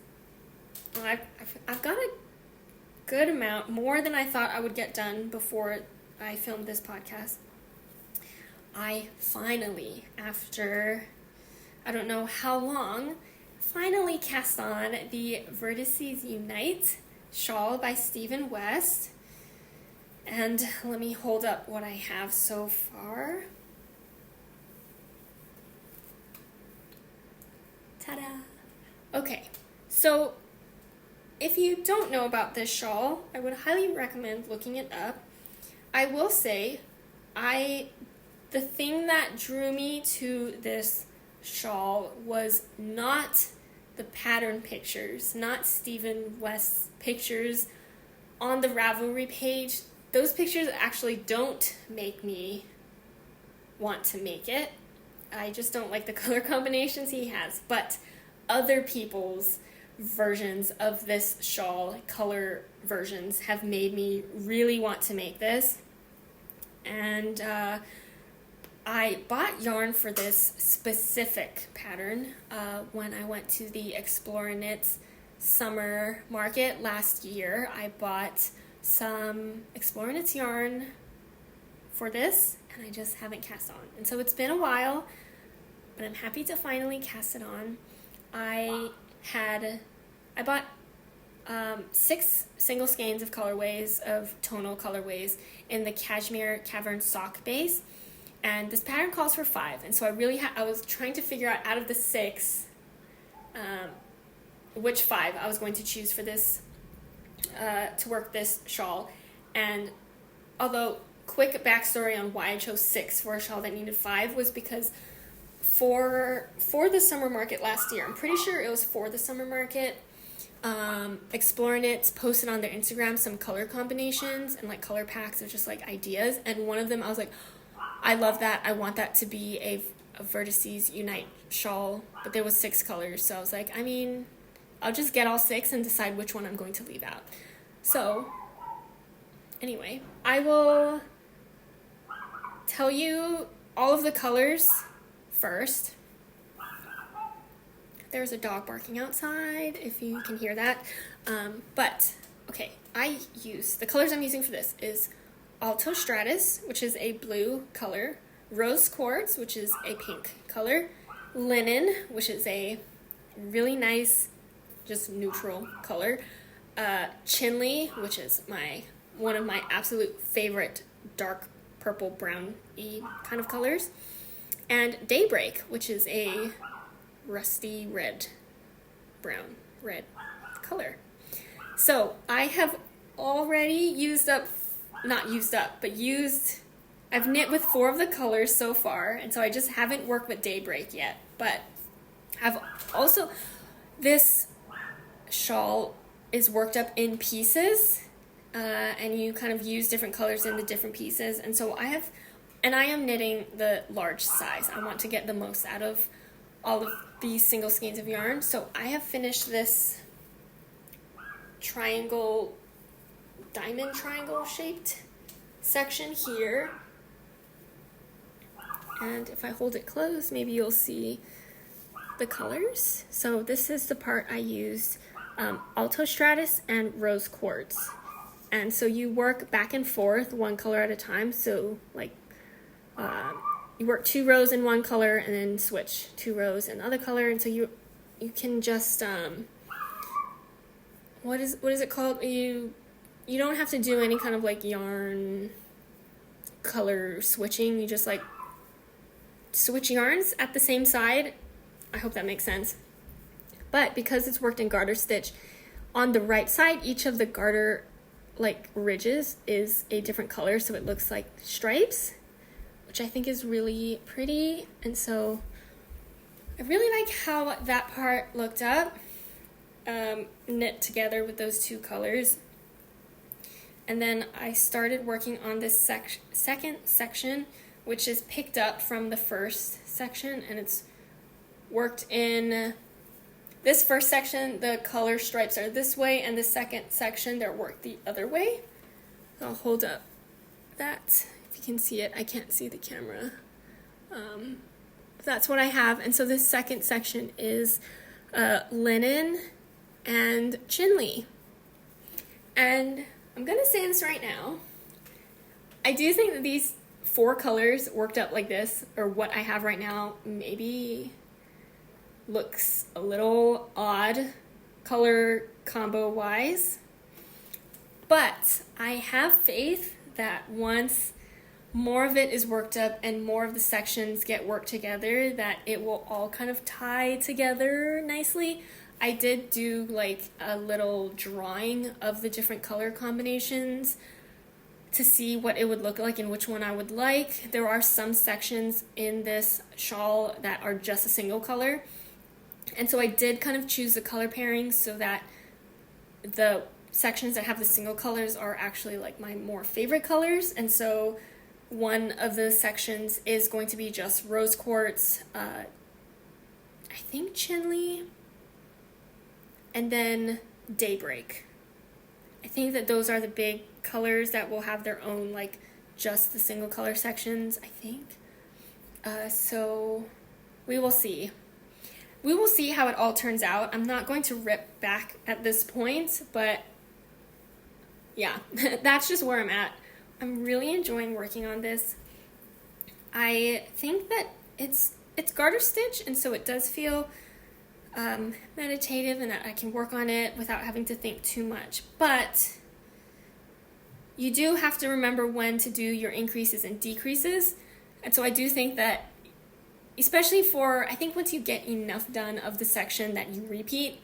I've got a good amount, more than I thought I would get done before I filmed this podcast. I finally, after I don't know how long, finally cast on the Vertices Unite shawl by Stephen West. And let me hold up what I have so far. Ta-da! Okay, so if you don't know about this shawl, I would highly recommend looking it up. I will say, the thing that drew me to this shawl was not the pattern pictures, not Stephen West's pictures on the Ravelry page. Those pictures actually don't make me want to make it. I just don't like the color combinations he has, but other people's versions of this shawl, color versions, have made me really want to make this. And I bought yarn for this specific pattern when I went to the arieknits summer market last year. I bought some arieknits yarn for this, and I just haven't cast on. And so it's been a while, but I'm happy to finally cast it on. I bought 6 single skeins of colorways, of tonal colorways, in the Cashmere Cavern sock base, and this pattern calls for 5, and so I was trying to figure out of the 6 which 5 I was going to choose for this to work this shawl. And although quick backstory on why I chose 6 for a shawl that needed 5 was because for the summer market last year, I'm pretty sure it was for the summer market, arieknits posted on their Instagram some color combinations and like color packs of just like ideas, and one of them I was like, I love that, I want that to be a Vertices Unite shawl, but there was 6 colors, so I was like, I'll just get all 6 and decide which one I'm going to leave out. So anyway, I will tell you all of the colors first. There's a dog barking outside, if you can hear that. But, okay, the colors I'm using for this is Alto Stratus, which is a blue color, Rose Quartz, which is a pink color, Linen, which is a really nice, just neutral color, Chinley, which is one of my absolute favorite dark purple brown-y kind of colors, and Daybreak, which is a rusty red color. I have already I've knit with 4 of the colors so far, and so I just haven't worked with Daybreak yet, but this shawl is worked up in pieces, and you kind of use different colors in the different pieces, and so I am knitting the large size. I want to get the most out of all of these single skeins of yarn. So I have finished this diamond triangle shaped section here, and if I hold it close, maybe you'll see the colors. So this is the part I used Alto Stratus and Rose Quartz. And so you work back and forth one color at a time. So like you work 2 rows in one color and then switch 2 rows in the other color. And so you can just what is it called? You don't have to do any kind of like yarn color switching. You just like switch yarns at the same side. I hope that makes sense. But because it's worked in garter stitch, on the right side, each of the garter like ridges is a different color, so it looks like stripes, which I think is really pretty. And so I really like how that part looked up, knit together with those 2 colors. And then I started working on this second section, which is picked up from the first section, and it's worked in this first section. The color stripes are this way, and the second section they're worked the other way. I'll hold up that if you can see it. I can't see the camera. That's what I have. And so this second section is linen and chinley. And I'm gonna say this right now. I do think that these 4 colors worked up like this, or what I have right now, maybe looks a little odd color combo wise. But I have faith that once more of it is worked up and more of the sections get worked together, that it will all kind of tie together nicely. I did do like a little drawing of the different color combinations to see what it would look like and which one I would like. There are some sections in this shawl that are just a single color. And so I did kind of choose the color pairings so that the sections that have the single colors are actually like my more favorite colors. And so one of the sections is going to be just Rose Quartz, I think Chinley, and then Daybreak. I think that those are the big colors that will have their own, like, just the single color sections, I think. So we will see. We will see how it all turns out. I'm not going to rip back at this point, but yeah, that's just where I'm at. I'm really enjoying working on this. I think that it's garter stitch, and so it does feel meditative, and that I can work on it without having to think too much. But you do have to remember when to do your increases and decreases. And so I do think that, especially for, I think once you get enough done of the section that you repeat,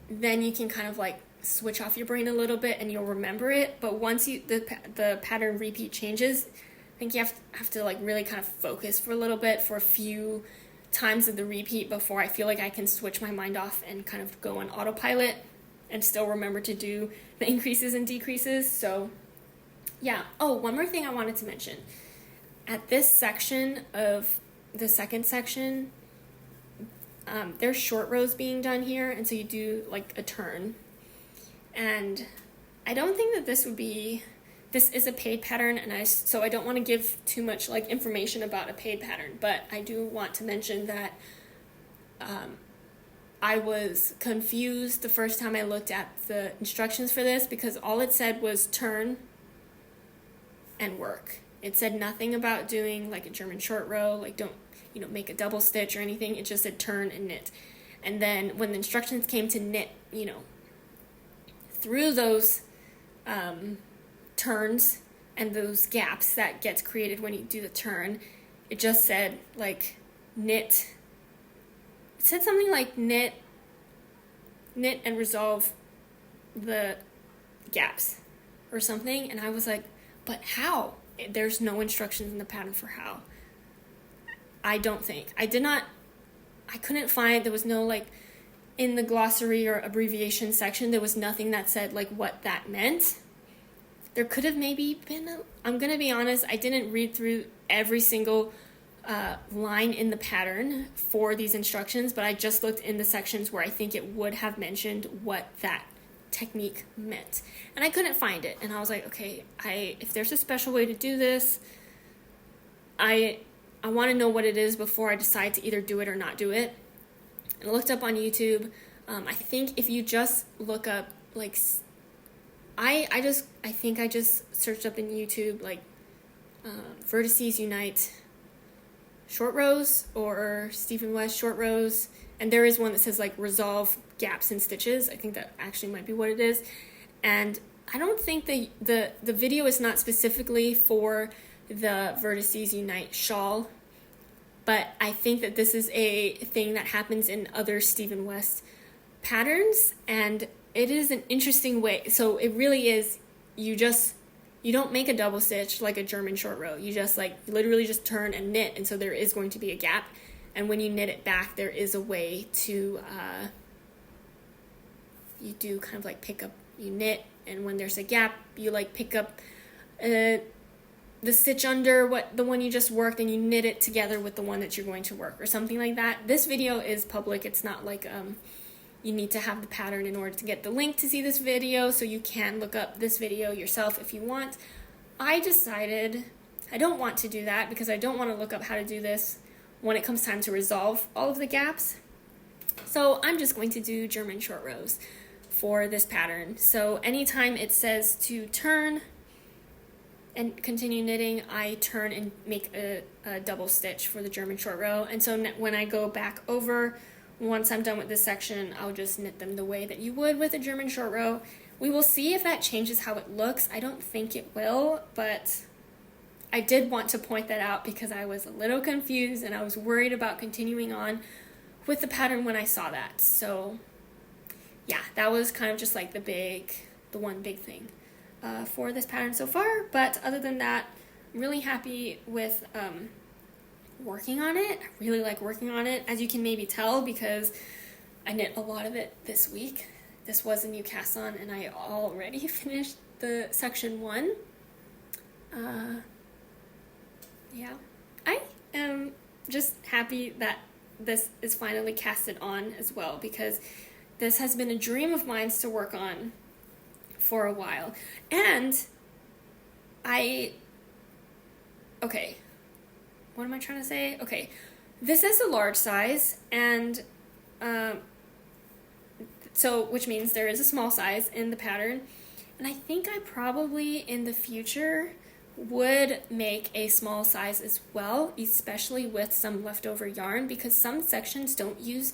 then you can kind of like switch off your brain a little bit and you'll remember it. But once the pattern repeat changes, I think you have to like really kind of focus for a little bit, for a few times of the repeat, before I feel like I can switch my mind off and kind of go on autopilot and still remember to do the increases and decreases. So yeah. Oh, one more thing I wanted to mention. At this section of the second section, there's short rows being done here, and so you do like a turn. And I don't think that this is a paid pattern, and so I don't want to give too much like information about a paid pattern, but I do want to mention that I was confused the first time I looked at the instructions for this, because all it said was turn and work. It said nothing about doing like a German short row, like don't, make a double stitch or anything. It just said turn and knit. And then when the instructions came to knit, through those turns and those gaps that gets created when you do the turn, it just said like knit. It said something like knit and resolve the gaps or something. And I was like, but how? There's no instructions in the pattern for how. I couldn't find, there was no like, in the glossary or abbreviation section, there was nothing that said like what that meant. There could have maybe been, I'm going to be honest, I didn't read through every single line in the pattern for these instructions, but I just looked in the sections where I think it would have mentioned what that technique meant. And I couldn't find it. And I was like, okay, if there's a special way to do this, I want to know what it is before I decide to either do it or not do it. And I looked up on YouTube. I think if you just look up, like, I think I just searched up in YouTube, like, Vertices Unite short rows or Stephen West short rows. And there is one that says, like, resolve gaps and stitches. I think that actually might be what it is. And I don't think the video is not specifically for the Vertices Unite shawl, but I think that this is a thing that happens in other Stephen West patterns, and it is an interesting way. So it really is, you don't make a double stitch like a German short row. You just, like, literally just turn and knit, and so there is going to be a gap. And when you knit it back, there is a way to, you do kind of like pick up, you knit, and when there's a gap, you like pick up the stitch under the one you just worked, and you knit it together with the one that you're going to work, or something like that. This video is public. It's not like you need to have the pattern in order to get the link to see this video, so you can look up this video yourself if you want. I decided I don't want to do that because I don't want to look up how to do this when it comes time to resolve all of the gaps. So I'm just going to do German short rows for this pattern. So anytime it says to turn and continue knitting, I turn and make a double stitch for the German short row. And so when I go back over, once I'm done with this section, I'll just knit them the way that you would with a German short row. We will see if that changes how it looks. I don't think it will, but I did want to point that out because I was a little confused and I was worried about continuing on with the pattern when I saw that. So yeah, that was kind of just like the one big thing for this pattern so far. But other than that, I'm really happy with working on it. I really like working on it, as you can maybe tell, because I knit a lot of it this week. This was a new cast on, and I already finished the section 1. Yeah, I am just happy that this is finally casted on as well, because this has been a dream of mine to work on for a while. And okay, what am I trying to say? Okay, this is a large size, and so which means there is a small size in the pattern, and I think I probably in the future would make a small size as well, especially with some leftover yarn, because some sections don't use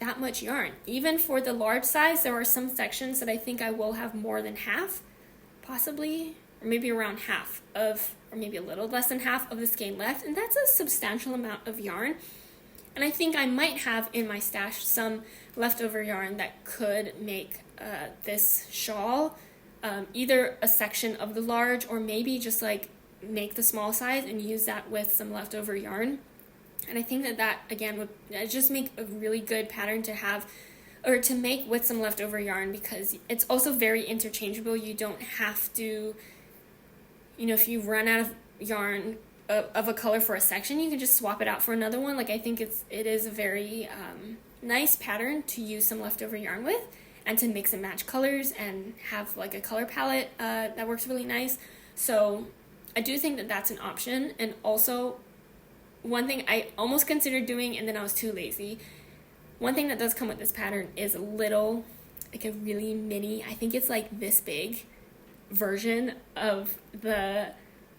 that much yarn. Even for the large size, there are some sections that I think I will have more than half, possibly, or maybe around half of, or maybe a little less than half of the skein left, and that's a substantial amount of yarn. And I think I might have in my stash some leftover yarn that could make this shawl either a section of the large, or maybe just like make the small size and use that with some leftover yarn. And I think that again would just make a really good pattern to have, or to make with some leftover yarn, because it's also very interchangeable. You don't have to, if you run out of yarn of a color for a section, you can just swap it out for another one. Like, I think it is a very nice pattern to use some leftover yarn with, and to mix and match colors and have like a color palette that works really nice. So I do think that that's an option. And also, one thing I almost considered doing and then I was too lazy, one thing that does come with this pattern is a really mini, I think it's like this big version of the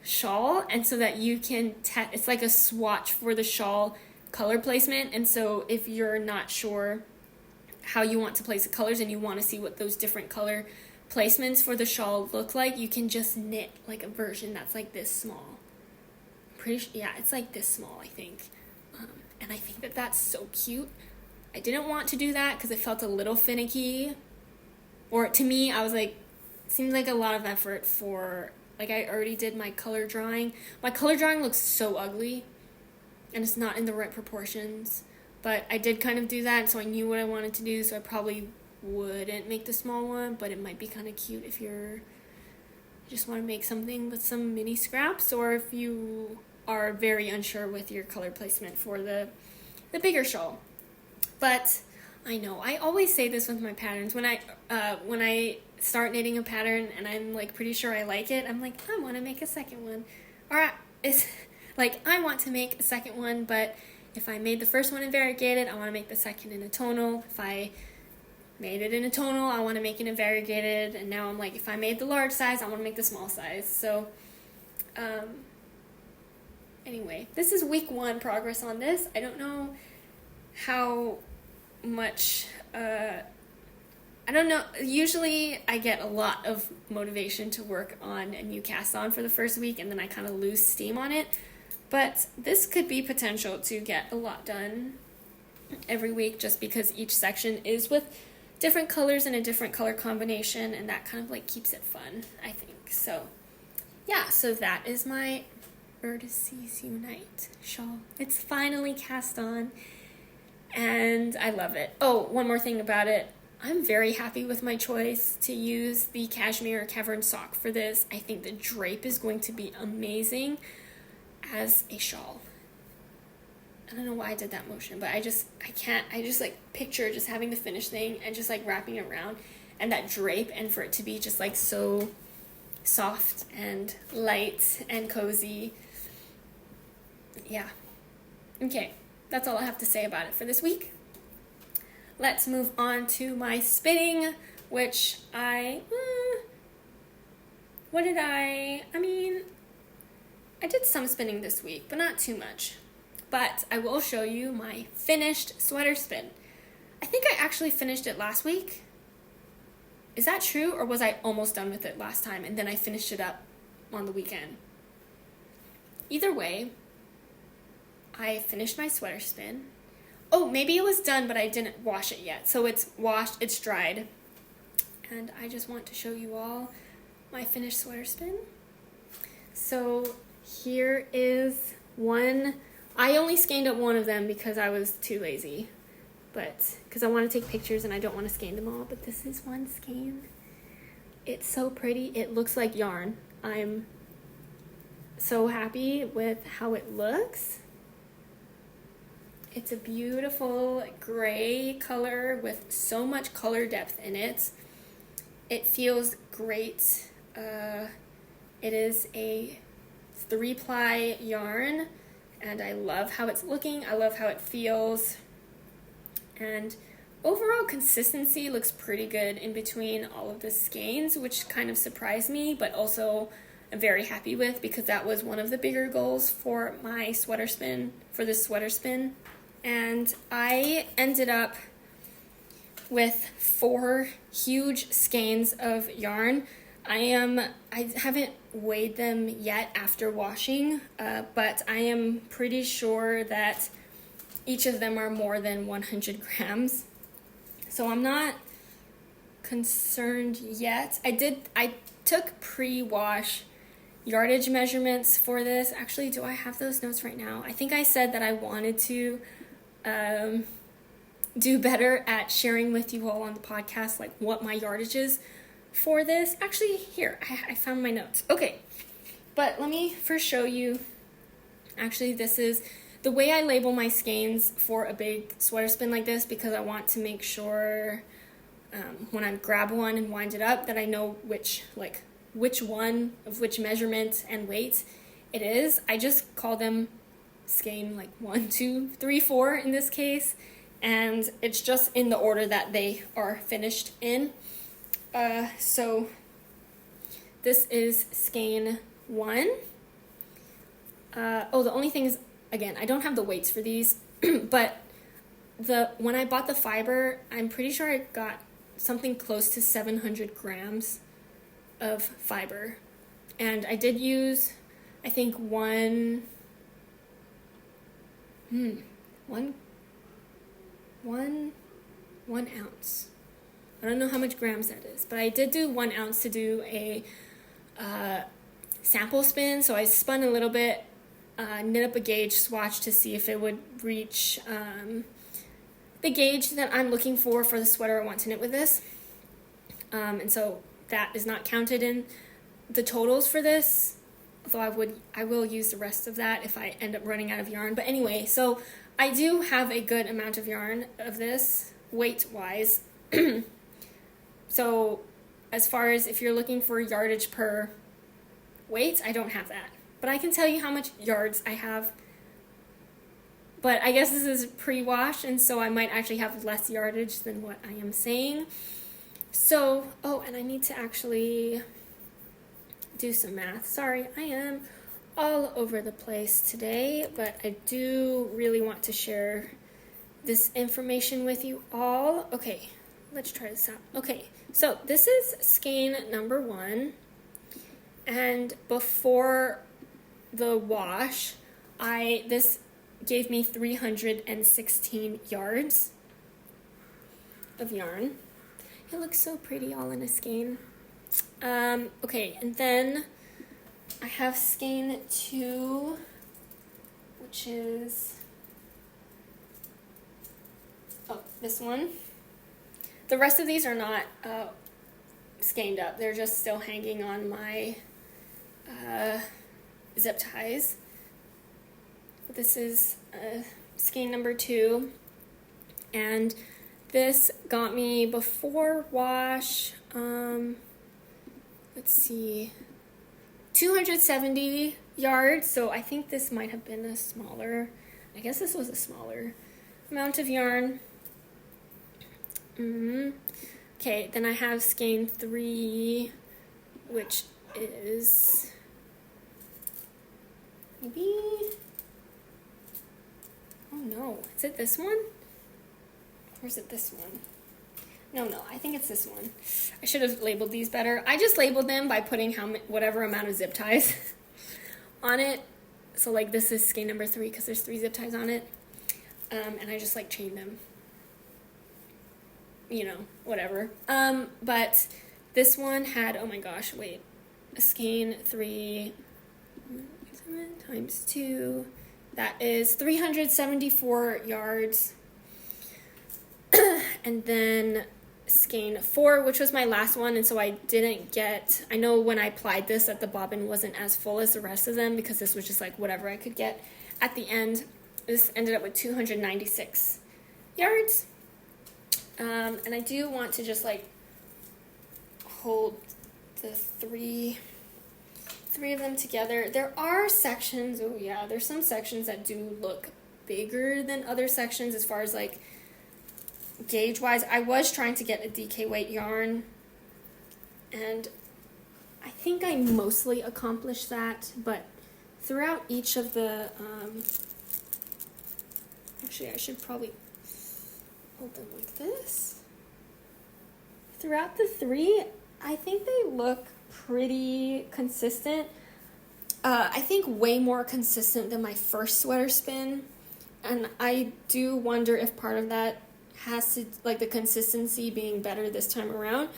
shawl, and so that you can it's like a swatch for the shawl color placement. And so if you're not sure how you want to place the colors and you want to see what those different color placements for the shawl look like, you can just knit like a version that's like this small. It's like this small, I think. And I think that that's so cute. I didn't want to do that because it felt a little finicky, or to me I was like, seemed like a lot of effort for, like, I already did my color drawing. My color drawing looks so ugly and it's not in the right proportions. But I did kind of do that, so I knew what I wanted to do, so I probably wouldn't make the small one, but it might be kind of cute if you just want to make something with some mini scraps, or if you are very unsure with your color placement for the bigger shawl. But I know, I always say this with my patterns. When I start knitting a pattern and I'm like pretty sure I like it, I'm like, I want to make a second one. Or it's like, I want to make a second one, but if I made the first one in variegated, I want to make the second in a tonal. If I made it in a tonal, I want to make it in variegated. And now I'm like, if I made the large size, I want to make the small size. So anyway, this is week 1 progress on this. I don't know how much, I don't know, usually I get a lot of motivation to work on a new cast on for the first week, and then I kind of lose steam on it. But this could be potential to get a lot done every week, just because each section is with different colors and a different color combination, and that kind of like keeps it fun, I think. So yeah, so that is my Vertices Unite shawl. It's finally cast on, and I love it. Oh, one more thing about it. I'm very happy with my choice to use the cashmere cavern sock for this. I think the drape is going to be amazing as a shawl. I don't know why I did that motion, but I just like picture just having the finished thing and just like wrapping it around, and that drape, and for it to be just like so soft and light and cozy. Yeah. Okay, that's all I have to say about it for this week. Let's move on to my spinning, which I did some spinning this week, but not too much. But I will show you my finished sweater spin. I think I actually finished it last week. Is that true, or was I almost done with it last time and then I finished it up on the weekend? Either way, I finished my sweater spin. Oh, maybe it was done, but I didn't wash it yet. So it's washed, it's dried. And I just want to show you all my finished sweater spin. So here is one. I only skeined up one of them because I was too lazy. But because I want to take pictures and I don't want to skein them all. But this is one skein. It's so pretty. It looks like yarn. I'm so happy with how it looks. It's a beautiful gray color with so much color depth in it. It feels great. It is a 3-ply yarn, and I love how it's looking. I love how it feels. And overall consistency looks pretty good in between all of the skeins, which kind of surprised me, but also I'm very happy with, because that was one of the bigger goals for my sweater spin, for this sweater spin. And I ended up with 4 huge skeins of yarn. I haven't weighed them yet after washing, but I am pretty sure that each of them are more than 100 grams. So I'm not concerned yet. I took pre-wash yardage measurements for this. Actually, do I have those notes right now? I think I said that I wanted to do better at sharing with you all on the podcast, like what my yardage is for this. Actually, here, I found my notes. Okay, but let me first show you. Actually, this is the way I label my skeins for a big sweater spin like this, because I want to make sure when I grab one and wind it up that I know which one of which measurement and weight it is. I just call them skein like 1, 2, 3, 4 in this case, and it's just in the order that they are finished in. So this is skein 1. The only thing is, again, I don't have the weights for these, but when I bought the fiber, I'm pretty sure I got something close to 700 grams of fiber, and I did use, I think, one ounce. I don't know how much grams that is, but I did do 1 ounce to do a sample spin. So I spun a little bit, knit up a gauge swatch to see if it would reach the gauge that I'm looking for the sweater I want to knit with this. And so that is not counted in the totals for this, although I will use the rest of that if I end up running out of yarn. But anyway, so I do have a good amount of yarn of this, weight-wise. So as far as if you're looking for yardage per weight, I don't have that. But I can tell you how much yards I have but I guess this is pre-wash, and so I might actually have less yardage than what I am saying. So, oh, and I need to actually do some math. Sorry, I am all over the place today, but I do really want to share this information with you all. Okay, let's try this out. Okay, so this is skein number 1, and before the wash, this gave me 316 yards of yarn. It looks so pretty all in a skein. Okay, and then I have skein 2, which is, oh, this one. The rest of these are not skeined up. They're just still hanging on my zip ties. But this is skein number 2, and this got me before wash, let's see, 270 yards, so I think this might have been a smaller, I guess this was a smaller amount of yarn. Okay, then I have skein 3, which is maybe, oh no, is it this one? Or is it this one? No, I think it's this one. I should have labeled these better. I just labeled them by putting whatever amount of zip ties on it. So like this is skein number 3 because there's 3 zip ties on it. And I just like chained them. You know, whatever. But this one had, oh my gosh, wait. A skein 3 times 2. That is 374 yards. And then skein 4, which was my last one, and so I didn't get, I know when I plied this that the bobbin wasn't as full as the rest of them because this was just like whatever I could get. At the end, this ended up with 296 yards. And I do want to just like hold the three of them together. There are sections, oh yeah, there's some sections that do look bigger than other sections as far as like gauge wise. I was trying to get a DK weight yarn, and I think I mostly accomplished that, but throughout each of the actually I should probably hold them like this. Throughout the 3, I think they look pretty consistent. I think way more consistent than my first sweater spin, and I do wonder if part of that has to, like the consistency being better this time around,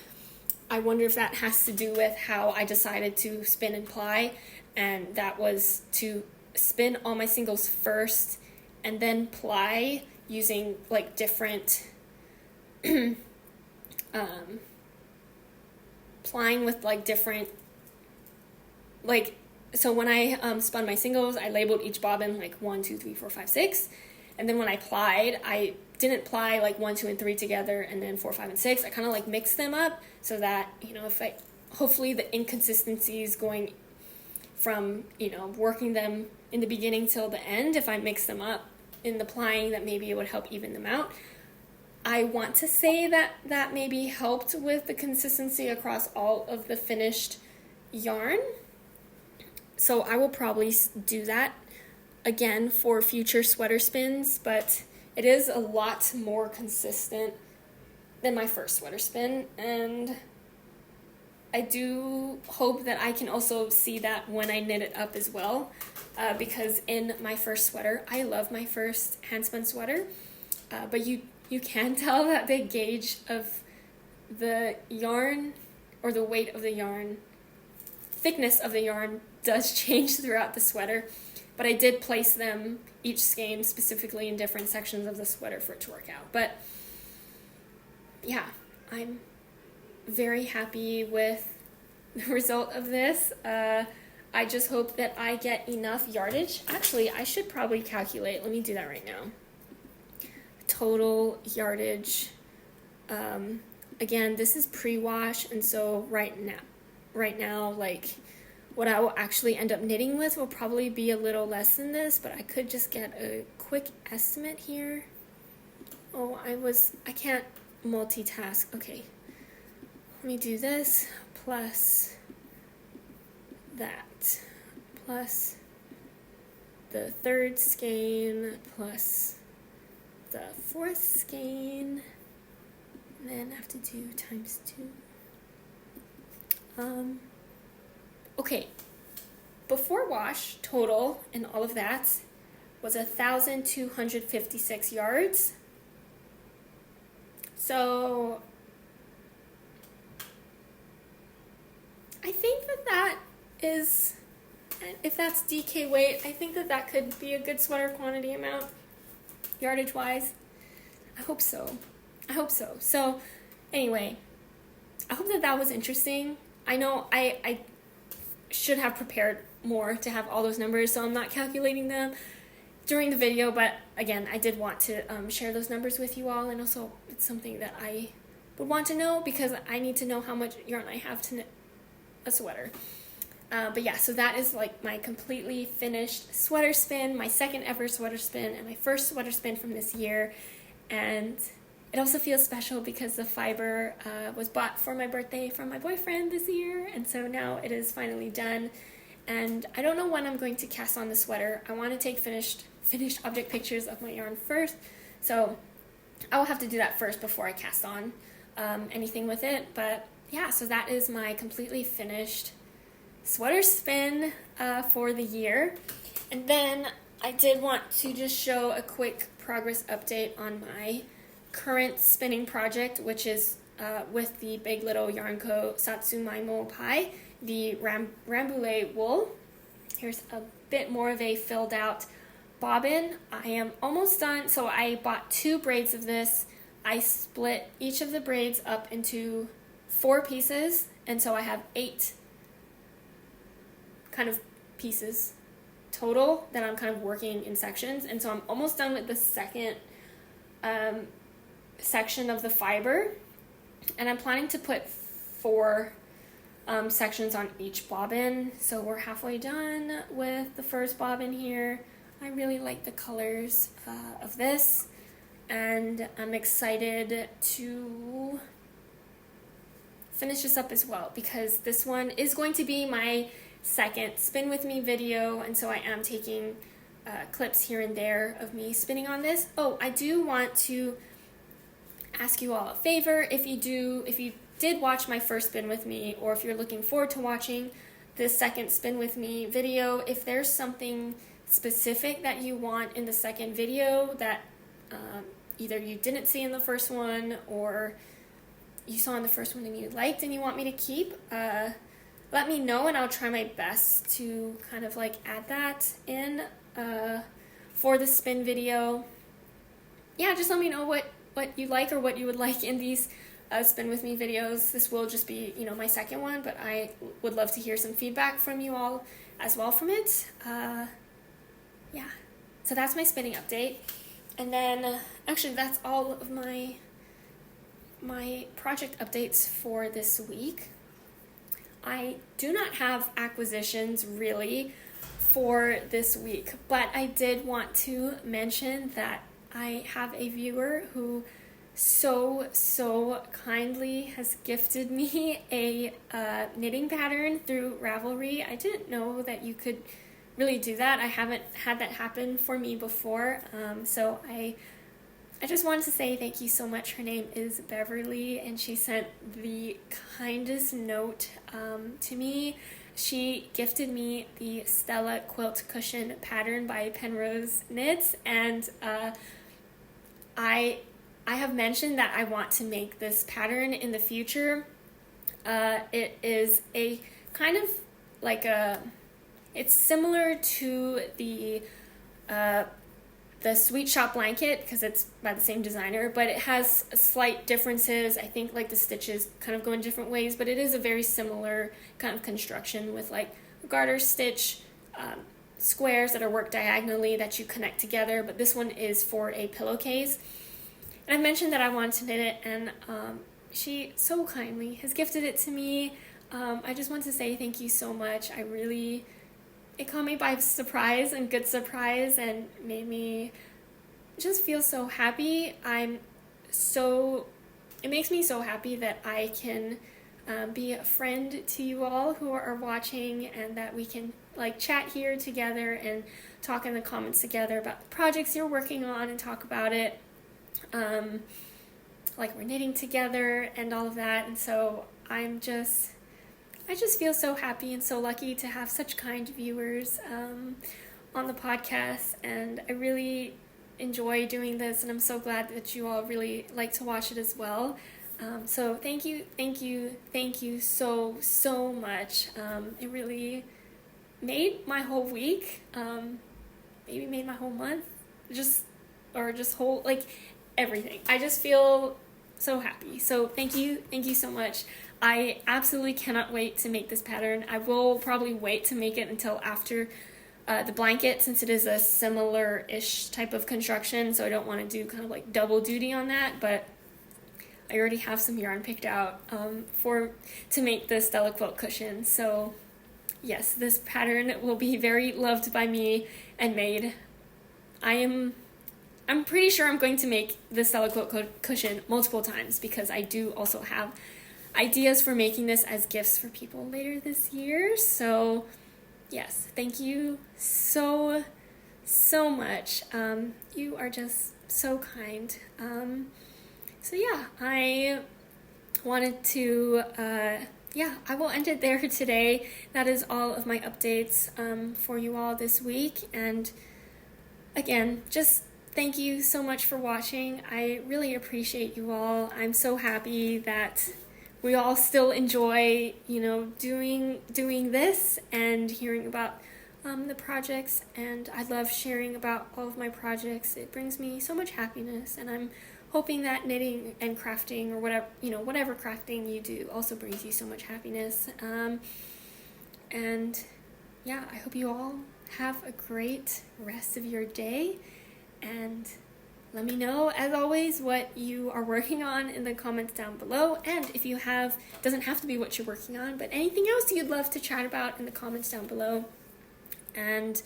I wonder if that has to do with how I decided to spin and ply, and that was to spin all my singles first and then ply using like different plying with like different, like, so when I spun my singles, I labeled each bobbin like 1, 2, 3, 4, 5, 6, and then when I plied, I didn't ply like 1, 2, and 3 together and then 4, 5, and 6. I kind of like mixed them up so that, you know, if I, hopefully the inconsistencies going from, you know, working them in the beginning till the end, if I mix them up in the plying, that maybe it would help even them out. I want to say that that maybe helped with the consistency across all of the finished yarn. So I will probably do that again for future sweater spins, but it is a lot more consistent than my first sweater spin, and I do hope that I can also see that when I knit it up as well, because in my first sweater, I love my first handspun sweater, but you can tell that the gauge of the yarn, or the weight of the yarn, thickness of the yarn does change throughout the sweater, but I did place them, each skein, specifically in different sections of the sweater for it to work out. But yeah, I'm very happy with the result of this. I just hope that I get enough yardage. Actually, I should probably calculate. Let me do that right now. Total yardage. Again, this is pre-wash, and so right now, like, what I will actually end up knitting with will probably be a little less than this, but I could just get a quick quick estimate here. Oh, I can't multitask. Okay. Let me do this plus that plus the third skein plus the fourth skein, and then I have to do times 2. Okay, before wash total and all of that was 1,256 yards. So I think that is, if that's DK weight, I think that could be a good sweater quantity amount, yardage wise. I hope so. So anyway, I hope that was interesting. I know I should have prepared more to have all those numbers, so I'm not calculating them during the video, but again, I did want to share those numbers with you all, and also it's something that I would want to know because I need to know how much yarn I have to knit a sweater. But yeah, so that is like my completely finished sweater spin, my second ever sweater spin, and my first sweater spin from this year. And it also feels special because the fiber was bought for my birthday from my boyfriend this year, and so now it is finally done. And I don't know when I'm going to cast on the sweater. I want to take finished object pictures of my yarn first, so I will have to do that first before I cast on anything with it. But yeah, so that is my completely finished sweater spin for the year. And then I did want to just show a quick progress update on my current spinning project, which is with the Big Little Yarn Co. Satsumaimo Pai, the Rambouillet wool. Here's a bit more of a filled out bobbin. I am almost done. So I bought 2 braids of this. I split each of the braids up into 4 pieces, and so I have 8 kind of pieces total that I'm kind of working in sections. And so I'm almost done with the second section of the fiber, and I'm planning to put 4 sections on each bobbin. So we're halfway done with the first bobbin here. I really like the colors of this, and I'm excited to finish this up as well because this one is going to be my second spin with me video, and so I am taking clips here and there of me spinning on this. Oh, I do want to ask you all a favor. If you did watch my first spin with me, or if you're looking forward to watching this second spin with me video, if there's something specific that you want in the second video that either you didn't see in the first one or you saw in the first one and you liked and you want me to keep, let me know and I'll try my best to kind of like add that in for the spin video. Yeah, just let me know what you like or what you would like in these spin with me videos. This will just be, my second one, but I would love to hear some feedback from you all as well from it. Yeah, so that's my spinning update. And then, actually, that's all of my project updates for this week. I do not have acquisitions really for this week, but I did want to mention that I have a viewer who so kindly has gifted me a knitting pattern through Ravelry. I didn't know that you could really do that. I haven't had that happen for me before, so I just wanted to say thank you so much. Her name is Beverly, and she sent the kindest note to me. She gifted me the Stella Quilt Cushion pattern by Penrose Knits, and I have mentioned that I want to make this pattern in the future. It is a kind of like it's similar to the Sweet Shop blanket because it's by the same designer, but it has slight differences. I think like the stitches kind of go in different ways, but it is a very similar kind of construction with like a garter stitch, squares that are worked diagonally that you connect together, but this one is for a pillowcase. And I mentioned that I wanted to knit it, and she so kindly has gifted it to me. I just want to say thank you so much. It caught me by surprise and good surprise, and made me just feel so happy. It makes me so happy that I can be a friend to you all who are watching, and that we can like chat here together and talk in the comments together about the projects you're working on and talk about it. Like we're knitting together and all of that. And so I just feel so happy and so lucky to have such kind viewers on the podcast, and I really enjoy doing this, and I'm so glad that you all really like to watch it as well. So thank you so much. It really made my whole week, maybe made my whole month, just whole, like, everything. I just feel so happy. So thank you so much. I absolutely cannot wait to make this pattern. I will probably wait to make it until after the blanket, since it is a similar-ish type of construction, so I don't want to do kind of like double duty on that, but I already have some yarn picked out to make the Stella quilt cushion. So yes, this pattern will be very loved by me and made. I'm pretty sure I'm going to make the Stella quilt cushion multiple times, because I do also have ideas for making this as gifts for people later this year. So yes, thank you so much. You are just so kind. So yeah, I wanted to, I will end it there today. That is all of my updates for you all this week. And again, just thank you so much for watching. I really appreciate you all. I'm so happy that we all still enjoy, doing this and hearing about the projects. And I love sharing about all of my projects. It brings me so much happiness, and I'm hoping that knitting and crafting, or whatever crafting you do, also brings you so much happiness. And yeah, I hope you all have a great rest of your day, and let me know, as always, what you are working on in the comments down below. And if you have, doesn't have to be what you're working on, but anything else you'd love to chat about in the comments down below. And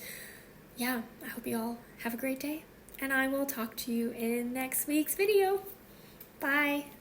yeah, I hope you all have a great day, and I will talk to you in next week's video. Bye!